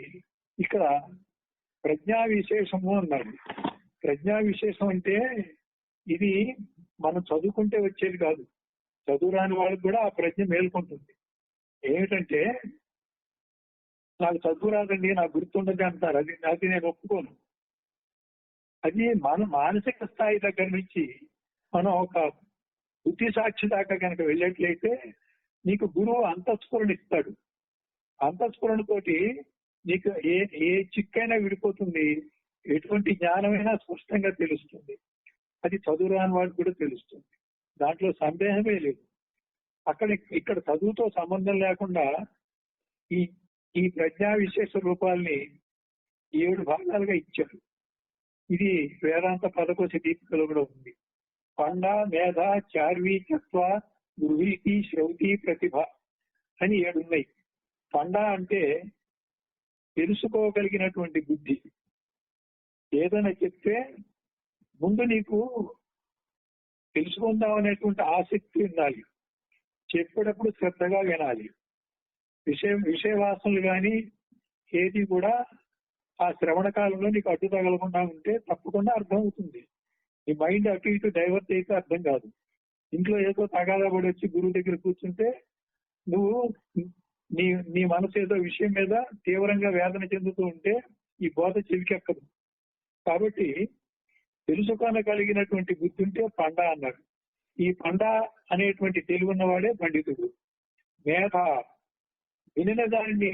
ఇక్కడ ప్రజ్ఞా విశేషము అన్నాడు. ప్రజ్ఞా విశేషం అంటే ఇది మనం చదువుకుంటే వచ్చేది కాదు. చదువు రాని వాళ్ళకి కూడా ఆ ప్రజ్ఞ మేల్కొంటుంది. ఏమిటంటే నాకు చదువు రాదండి, నాకు గుర్తుండదు అంటారు. అది నేను ఒప్పుకోను. అది మన మానసిక స్థాయి దగ్గర నుంచి మనం ఒక బుద్ధి సాక్షి దాకా కనుక వెళ్ళేట్లయితే నీకు గురువు అంతఃస్ఫురణ ఇస్తాడు. అంతఃస్ఫురణతోటి నీకు ఏ చిక్కైనా విడిపోతుంది, ఎటువంటి జ్ఞానమైనా స్పష్టంగా తెలుస్తుంది. అది చదువు రాని వాడికి కూడా తెలుస్తుంది, దాంట్లో సందేహమే లేదు. ఇక్కడ చదువుతో సంబంధం లేకుండా ఈ ప్రజ్ఞా విశేష రూపాల్ని 7 భాగాలుగా ఇచ్చారు. ఇది వేదాంత పదకోశ దీపికలో కూడా ఉంది. పండ, మేధ, చార్వి, చత్వ, గృహీతి, శ్రౌతి, ప్రతిభ అని 7 ఉన్నాయి. పండ అంటే తెలుసుకోగలిగినటువంటి బుద్ధి. ఏదైనా చెప్తే ముందు నీకు తెలుసుకుందాం అనేటువంటి ఆసక్తి ఉండాలి. చెప్పేటప్పుడు శ్రద్ధగా వినాలి. విషయవాసనలు కానీ ఏది కూడా ఆ శ్రవణ కాలంలో నీకు అడ్డు తగలకుండా ఉంటే తప్పకుండా అర్థం అవుతుంది. నీ మైండ్ అటు ఇటు డైవర్ట్ అయితే అర్థం కాదు. ఇంట్లో ఏదో తగాదా పడి వచ్చి గురువు దగ్గర కూర్చుంటే నువ్వు నీ మనసు ఏదో విషయం మీద తీవ్రంగా వేదన చెందుతూ ఉంటే ఈ బోధ చెవికెక్కదు. కాబట్టి తెలుసుకోనగలిగినటువంటి బుద్ధి ఉంటే పండ అన్నాడు. ఈ పండ అనేటువంటి తెలివి ఉన్నవాడే పండితుడు. మేధ, వినిన దాన్ని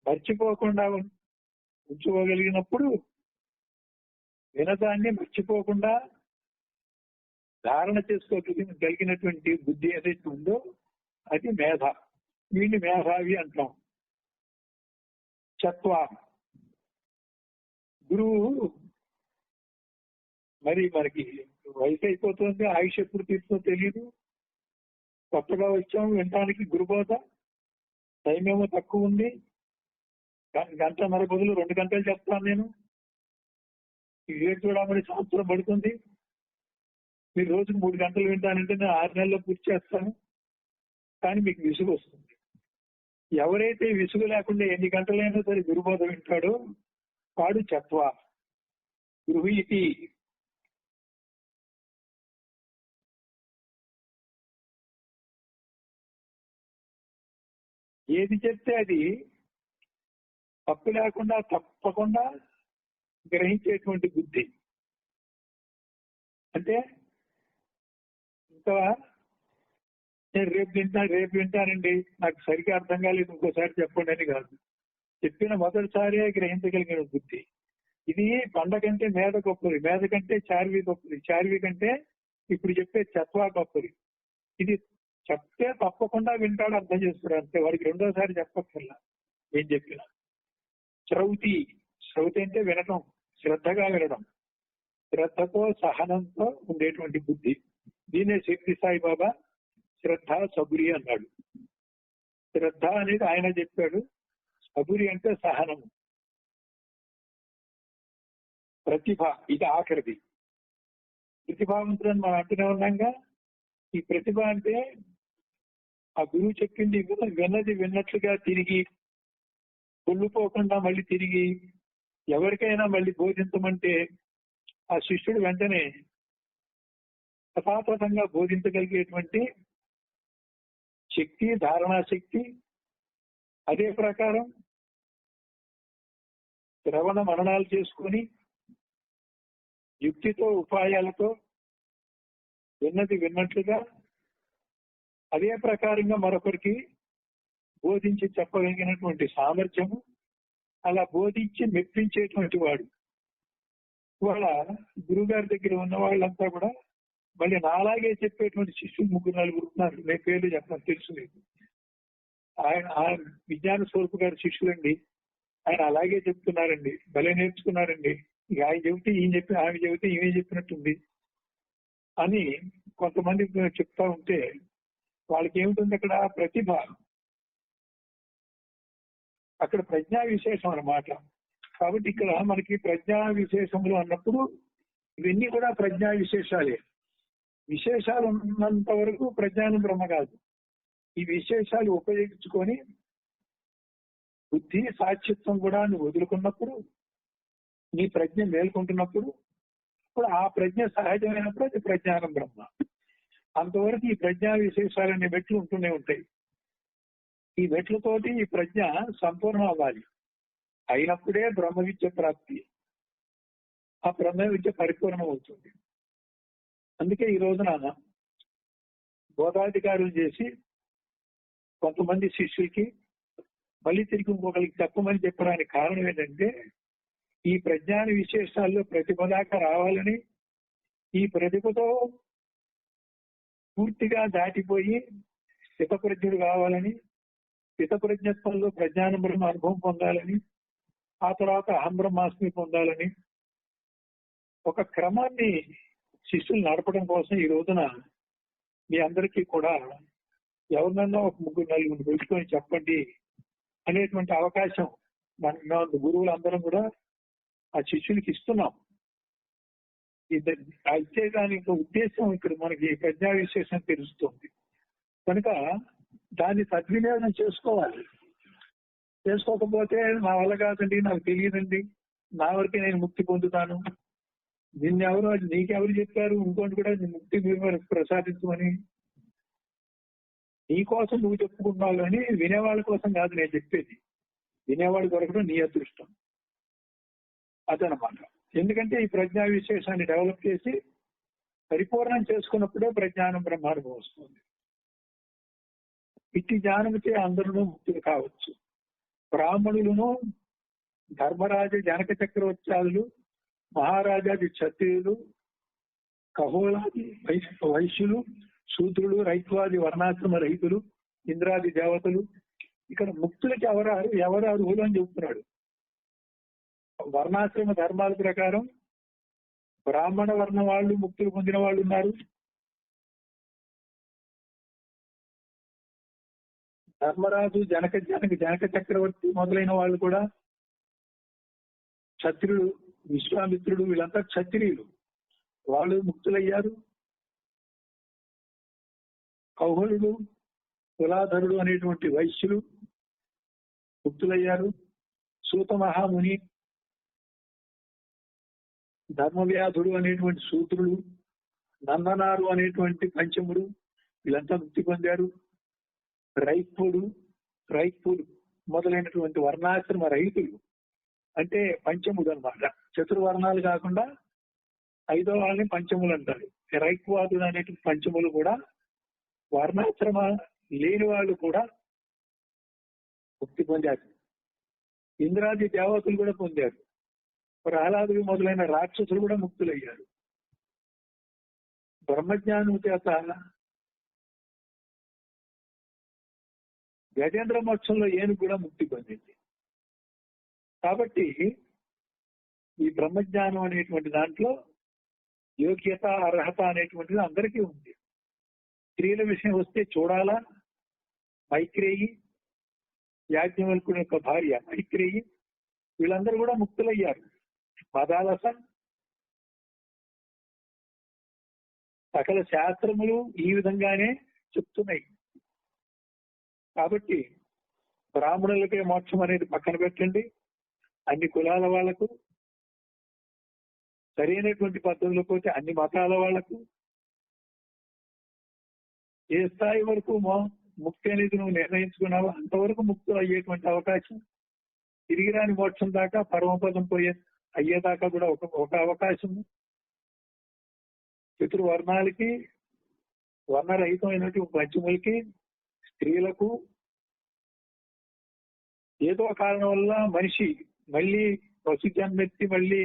మర్చిపోకుండా ఉంచుకోగలిగినప్పుడు, వినదాన్ని మర్చిపోకుండా ధారణ చేసుకోగలిగినటువంటి బుద్ధి ఏదైతే ఉందో అది మేధ. వీడిని మేధావి అంటాం. చత్వ, గురువు మరి మనకి వయసు అయిపోతుంది, ఆయుష్ ఎప్పుడు తీరుతో తెలియదు. కొత్తగా వచ్చాము వినడానికి గురుబోధ, టైం ఏమో తక్కువ ఉంది. గంటన్నర బదులు 2 గంటలు చెప్తాను నేను. ఇదే చూడమని సంవత్సరం పడుతుంది. మీరు రోజుకు 3 గంటలు వింటానంటే నేను 6 నెలల్లో పూర్తి చేస్తాను. కానీ మీకు విసుగు వస్తుంది. ఎవరైతే విసుగు లేకుండా ఎన్ని గంటలైనా సరే గురుబోధ వింటాడో వాడు చత్వ. గృహీతి, ఏది చెప్తే అది తప్పు లేకుండా తప్పకుండా గ్రహించేటువంటి బుద్ధి. అంటే ఇంకా నేను రేపు వింటానండి, నాకు సరిగ్గా అర్థం కాలేదు, ఇంకోసారి చెప్పండి అని కాదు. చెప్పిన మొదటిసారే గ్రహించగలిగిన బుద్ధి. ఇది పండ కంటే మేధ గొప్పది, మేధ కంటే చార్వి గొప్పది, చార్వి కంటే ఇప్పుడు చెప్పే చత్వ గొప్పది. ఇది చెప్తే తప్పకుండా వింటాడు, అర్థం చేస్తాడు అంతే. వాడికి రెండోసారి చెప్పక్కర్లా ఏం చెప్పినా. శ్రౌతి, శ్రౌతి అంటే వినటం, శ్రద్ధగా వినడం, శ్రద్ధతో సహనంతో ఉండేటువంటి బుద్ధి. దీనే శక్తి సాయిబాబా శ్రద్ధ సబురి అన్నాడు. శ్రద్ధ అనేది ఆయన చెప్పాడు, సబురి అంటే సహనము. ప్రతిభ, ఇది ఆఖరిది. ప్రతిభావంతులని మనం అంటూనే ఉన్నాగా. ఈ ప్రతిభ అంటే ఆ గురువు చెప్పింది విన్నది విన్నట్లుగా తిరిగి కుళ్ళిపోకుండా మళ్ళీ తిరిగి ఎవరికైనా మళ్ళీ బోధించమంటే ఆ శిష్యుడు వెంటనే యథాతథంగా బోధించగలిగేటువంటి శక్తి, ధారణా శక్తి. అదే ప్రకారం శ్రవణ మననాలు చేసుకొని యుక్తితో ఉపాయాలతో విన్నది విన్నట్లుగా అదే ప్రకారంగా మరొకరికి బోధించి చెప్పగలిగినటువంటి సామర్థ్యము, అలా బోధించి మెప్పించేటువంటి వాడు. ఇవాళ గురుగారి దగ్గర ఉన్న వాళ్ళంతా కూడా మళ్ళీ నాలాగే చెప్పేటువంటి శిష్యులు 3-4 ఉన్నారు. నేను పేర్లు చెప్పాను, తెలుసు మీకు. ఆయన విజ్ఞాన స్వరూపు గారి శిష్యులండి. ఆయన అలాగే చెప్తున్నారండి, భలే నేర్చుకున్నారండి. ఇక ఆయన చెబితే ఈయన చెప్పి, ఆమె చెబితే ఈమె చెప్పినట్టుంది అని కొంతమంది చెప్తా ఉంటే వాళ్ళకి ఏమిటుంది అక్కడ? ప్రతిభ, అక్కడ ప్రజ్ఞా విశేషం అన్నమాట. కాబట్టి ఇక్కడ మనకి ప్రజ్ఞా విశేషములు అన్నప్పుడు ఇవన్నీ కూడా ప్రజ్ఞా విశేషాలే. విశేషాలు ఉన్నంత వరకు ప్రజ్ఞానం బ్రహ్మ కాదు. ఈ విశేషాలు ఉపయోగించుకొని బుద్ధి సాక్షిత్వం కూడా నువ్వు వదులుకున్నప్పుడు, నీ ప్రజ్ఞ మేల్కొంటున్నప్పుడు, ఇప్పుడు ఆ ప్రజ్ఞ సహజమైనప్పుడు అది ప్రజ్ఞానం బ్రహ్మ. అంతవరకు ఈ ప్రజ్ఞా విశేషాలనే మెట్లు ఉంటూనే ఉంటాయి. ఈ మెట్లతోటి ఈ ప్రజ్ఞ సంపూర్ణం అవ్వాలి. అయినప్పుడే బ్రహ్మ విద్య ప్రాప్తి, ఆ బ్రహ్మ విద్య పరిపూర్ణం అవుతుంది. అందుకే ఈ రోజున బోధాధికారులు చేసి కొంతమంది శిష్యులకి మళ్ళీ తిరిగి ఇంకొకరికి చెప్పమని చెప్పడానికి కారణం ఏంటంటే, ఈ ప్రజ్ఞాన విశేషాల్లో ప్రతిభ దాకా రావాలని, ఈ ప్రతిభతో పూర్తిగా దాటిపోయి స్థితప్రజ్ఞుడు కావాలని, స్థితప్రజ్ఞత్వంలో ప్రజ్ఞాన బ్రహ్మ అనుభవం పొందాలని, ఆ తర్వాత అహం బ్రహ్మాస్మి పొందాలని ఒక క్రమాన్ని శిష్యులు నడపడం కోసం ఈ రోజున మీ అందరికీ కూడా ఎవరినన్నా ఒక 3-4 పెట్టుకొని చెప్పండి అనేటువంటి అవకాశం మన గురువులందరం కూడా ఆ శిష్యులకి ఇస్తున్నాం. ఇచ్చేదానికి ఉద్దేశం ఇక్కడ మనకి ప్రజ్ఞా విశేషం తెలుస్తుంది కనుక దాన్ని సద్వినియోగం చేసుకోవాలి. చేసుకోకపోతే నా వల్ల కాదండి, నాకు తెలియదండి, నా వరకే నేను ముక్తి పొందుతాను, నిన్నెవరు నీకెవరు చెప్పారు ఇంకోటి కూడా ముక్తి ప్రసాదించమని, నీ కోసం నువ్వు చెప్పుకుంటున్నావు కానీ వినేవాళ్ళ కోసం కాదు నేను చెప్పేది. వినేవాడు దొరకడం నీ అదృష్టం అదనమాట. ఎందుకంటే ఈ ప్రజ్ఞా విశేషాన్ని డెవలప్ చేసి పరిపూర్ణం చేసుకున్నప్పుడే ప్రజ్ఞానం బ్రహ్మానుభవం వస్తుంది. ఇట్టి జ్ఞానముచే అందరూ ముక్తులు కావచ్చు. బ్రాహ్మణులను, ధర్మరాజ జనక చక్రవర్త్యాదులు, మహారాజాది క్షత్రియులు, కహోలాది వైశ్యులు, శూద్రులు, రైత్వాది వర్ణాశ్రమ రైతులు, ఇంద్రాది దేవతలు. ఇక్కడ ముక్తులకి ఎవరు అర్హులు అని చెబుతున్నాడు. వర్ణాశ్రమ ధర్మాల ప్రకారం బ్రాహ్మణ వర్ణ వాళ్ళు ముక్తులు పొందిన వాళ్ళు ఉన్నారు, ధర్మరాజు జనక చక్రవర్తి మొదలైన వాళ్ళు కూడా క్షత్రియులు, విశ్వామిత్రుడు, వీళ్ళంతా క్షత్రియులు, వాళ్ళు ముక్తులయ్యారు. కౌహలుడు, కులాధరుడు అనేటువంటి వైశ్యులు ముక్తులయ్యారు. సూత మహాముని, ధర్మవ్యాధుడు అనేటువంటి శూద్రులు, నందనారు అనేటువంటి పంచముడు, వీళ్ళంతా ముక్తి పొందారు. రైతులు మొదలైనటువంటి వర్ణాశ్రమ రైతులు అంటే పంచముడు అనమాట. చతుర్వర్ణాలు కాకుండా 5వ వాళ్ళని పంచములు అంటారు. రైక్వాదుడు అనేటువంటి పంచములు కూడా వర్ణాశ్రమ లేని వాళ్ళు కూడా ముక్తి పొందారు. ఇంద్రాది దేవతలు కూడా పొందారు. ప్రహ్లాదులు మొదలైన రాక్షసులు కూడా ముక్తులయ్యారు. బ్రహ్మజ్ఞానం చేత గజేంద్ర మోక్షంలో ఏనుగు కూడా ముక్తి పొందింది. కాబట్టి ఈ బ్రహ్మజ్ఞానం అనేటువంటి దాంట్లో యోగ్యత అర్హత అనేటువంటిది అందరికీ ఉంది. స్త్రీల విషయం వస్తే చూడాలా, మైత్రేయి, యాజ్ఞవల్కుని యొక్క భార్య మైత్రేయి, వీళ్ళందరూ కూడా ముక్తులయ్యారు. మదాలస, సకల శాస్త్రములు ఈ విధంగానే చెప్తున్నాయి. కాబట్టి బ్రాహ్మణులకే మోక్షం అనేది పక్కన పెట్టండి. అన్ని కులాల వాళ్లకు, సరైనటువంటి పద్ధతిలో పోతే అన్ని మతాల వాళ్లకు, ఏ స్థాయి వరకు ముక్తి అనేది నువ్వు నిర్ణయించుకున్నావో అంతవరకు ముక్తి అయ్యేటువంటి అవకాశం, తిరిగి రాని మోక్షం దాకా పరమపదం అయ్యేదాకా కూడా ఒక అవకాశము. చతుర్వర్ణాలకి, వర్ణరహితమైనటువంటి పంచములకి, స్త్రీలకు ఏదో కారణం వల్ల మనిషి మళ్ళీ పశు జన్మెత్తి మళ్ళీ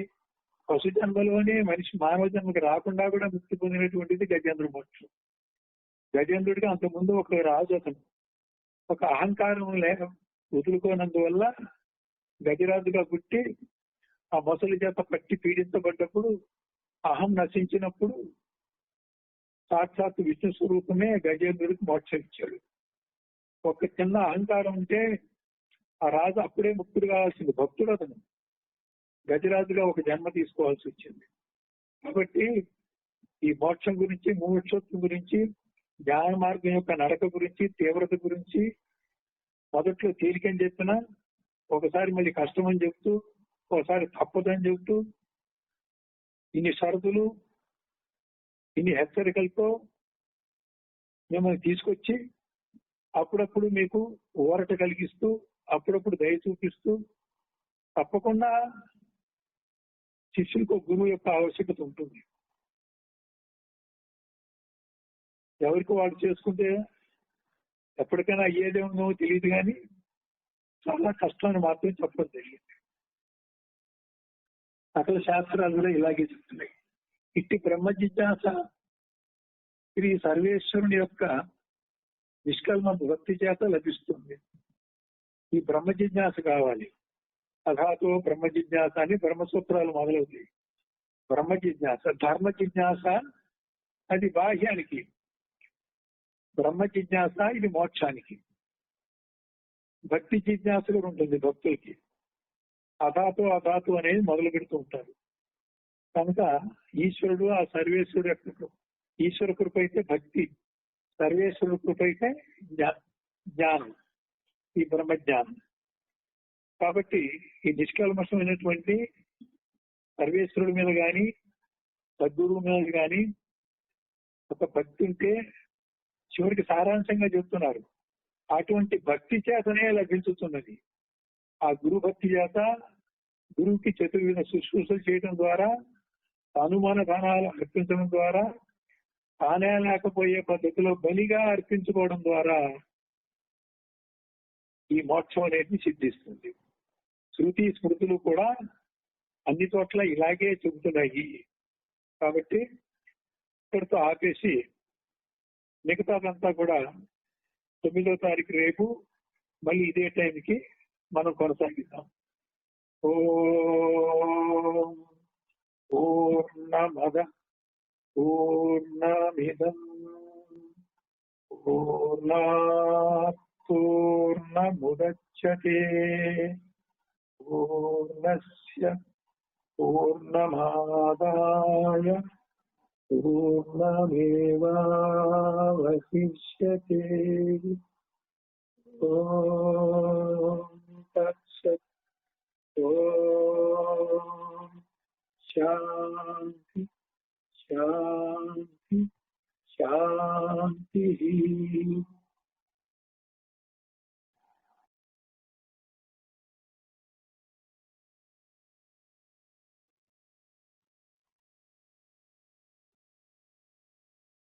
పశు జన్మలోనే మనిషి మానవ జన్మకి రాకుండా కూడా ముక్తి పొందినటువంటిది గజేంద్ర మోక్షం. గజేంద్రుడికి అంతకుముందు ఒక రాజు, అతను ఒక అహంకారం వదులుకోనందువల్ల గజరాజుగా పుట్టి ఆ మొసలి చేత పట్టి పీడించబడ్డప్పుడు, అహం నశించినప్పుడు సాక్షాత్ విష్ణు స్వరూపమే గజేంద్రుడికి మోక్షం ఇచ్చాడు. ఒక చిన్న అహంకారం ఉంటే ఆ రాజు అప్పుడే ముక్తుడు కావాల్సింది. భక్తుడు అతను గజరాజుగా ఒక జన్మ తీసుకోవాల్సి వచ్చింది. కాబట్టి ఈ మోక్షం గురించి, మోక్షత్వం గురించి, జ్ఞాన మార్గం యొక్క నడక గురించి, తీవ్రత గురించి మొదట్లో తేలికని చెప్పినా ఒకసారి మళ్ళీ కష్టమని చెప్తూ, ఒకసారి తప్పదని చెప్తూ, ఇన్ని షరతులు, ఇన్ని హెచ్చరికలతో మిమ్మల్ని తీసుకొచ్చి అప్పుడప్పుడు మీకు ఊరట కలిగిస్తూ, అప్పుడప్పుడు దయ చూపిస్తూ, తప్పకుండా శిష్యులకు గురువు యొక్క ఆవశ్యకత ఉంటుంది. ఎవరికి వాడు చేసుకుంటే ఎప్పటికైనా అయ్యేదేమో తెలియదు, కానీ చాలా కష్టాన్ని మాత్రం చెప్పడం జరిగింది. సకల శాస్త్రాలు కూడా ఇలాగే చెప్తున్నాయి. ఇట్టి బ్రహ్మ జిజ్ఞాస శ్రీ సర్వేశ్వరుని యొక్క నిష్కల్మ భక్తి చేత లభిస్తుంది. ఈ బ్రహ్మ జిజ్ఞాస కావాలి. అథాతో బ్రహ్మ జిజ్ఞాస అని బ్రహ్మసూత్రాలు మొదలవుతాయి. బ్రహ్మ జిజ్ఞాస, ధర్మ జిజ్ఞాస అది బాహ్యానికి, బ్రహ్మ జిజ్ఞాస ఇది మోక్షానికి. భక్తి జిజ్ఞాస కూడా ఉంటుంది భక్తులకి. అథాతో అనేది మొదలు పెడుతూ ఉంటారు. కనుక ఈశ్వరుడు, ఆ సర్వేశ్వరుడు యొక్క ఈశ్వర కృప అయితే భక్తి, సర్వేశ్వరుడు కృప అయితే జ్ఞానం, ఈ బ్రహ్మజ్ఞానం. కాబట్టి ఈ నిష్కల్మషమైనటువంటి సర్వేశ్వరుడి మీద కానీ, సద్గురువు మీద కానీ ఒక భక్తి ఉంటే చివరికి సారాంశంగా చెప్తున్నారు, అటువంటి భక్తి చేతనే లభించుతున్నది. ఆ గురు భక్తి చేత గురువుకి చతుర్విధ శుశ్రూషలు చేయడం ద్వారా, అనుమాన దానాలు అర్పించడం ద్వారా, తానే లేకపోయే పద్ధతిలో బలిగా అర్పించుకోవడం ద్వారా ఈ మోక్షం అనేది సిద్ధిస్తుంది. శృతి స్మృతులు కూడా అన్ని చోట్ల ఇలాగే చెబుతున్నాయి. కాబట్టి ఇక్కడితో ఆపేసి మిగతాదంతా కూడా 9వ తారీఖు రేపు మళ్ళీ ఇదే టైంకి మనం కొనసాగిద్దాం. ఓం పూర్ణమద పూర్ణమిదం పూర్ణాత్ పూర్ణముదచ్యతే పూర్ణస్య పూర్ణమాదాయ పూర్ణమేవావశిష్యతే. ఓం తత్సత్. ఓం శాంతి శాంతి శాంతి.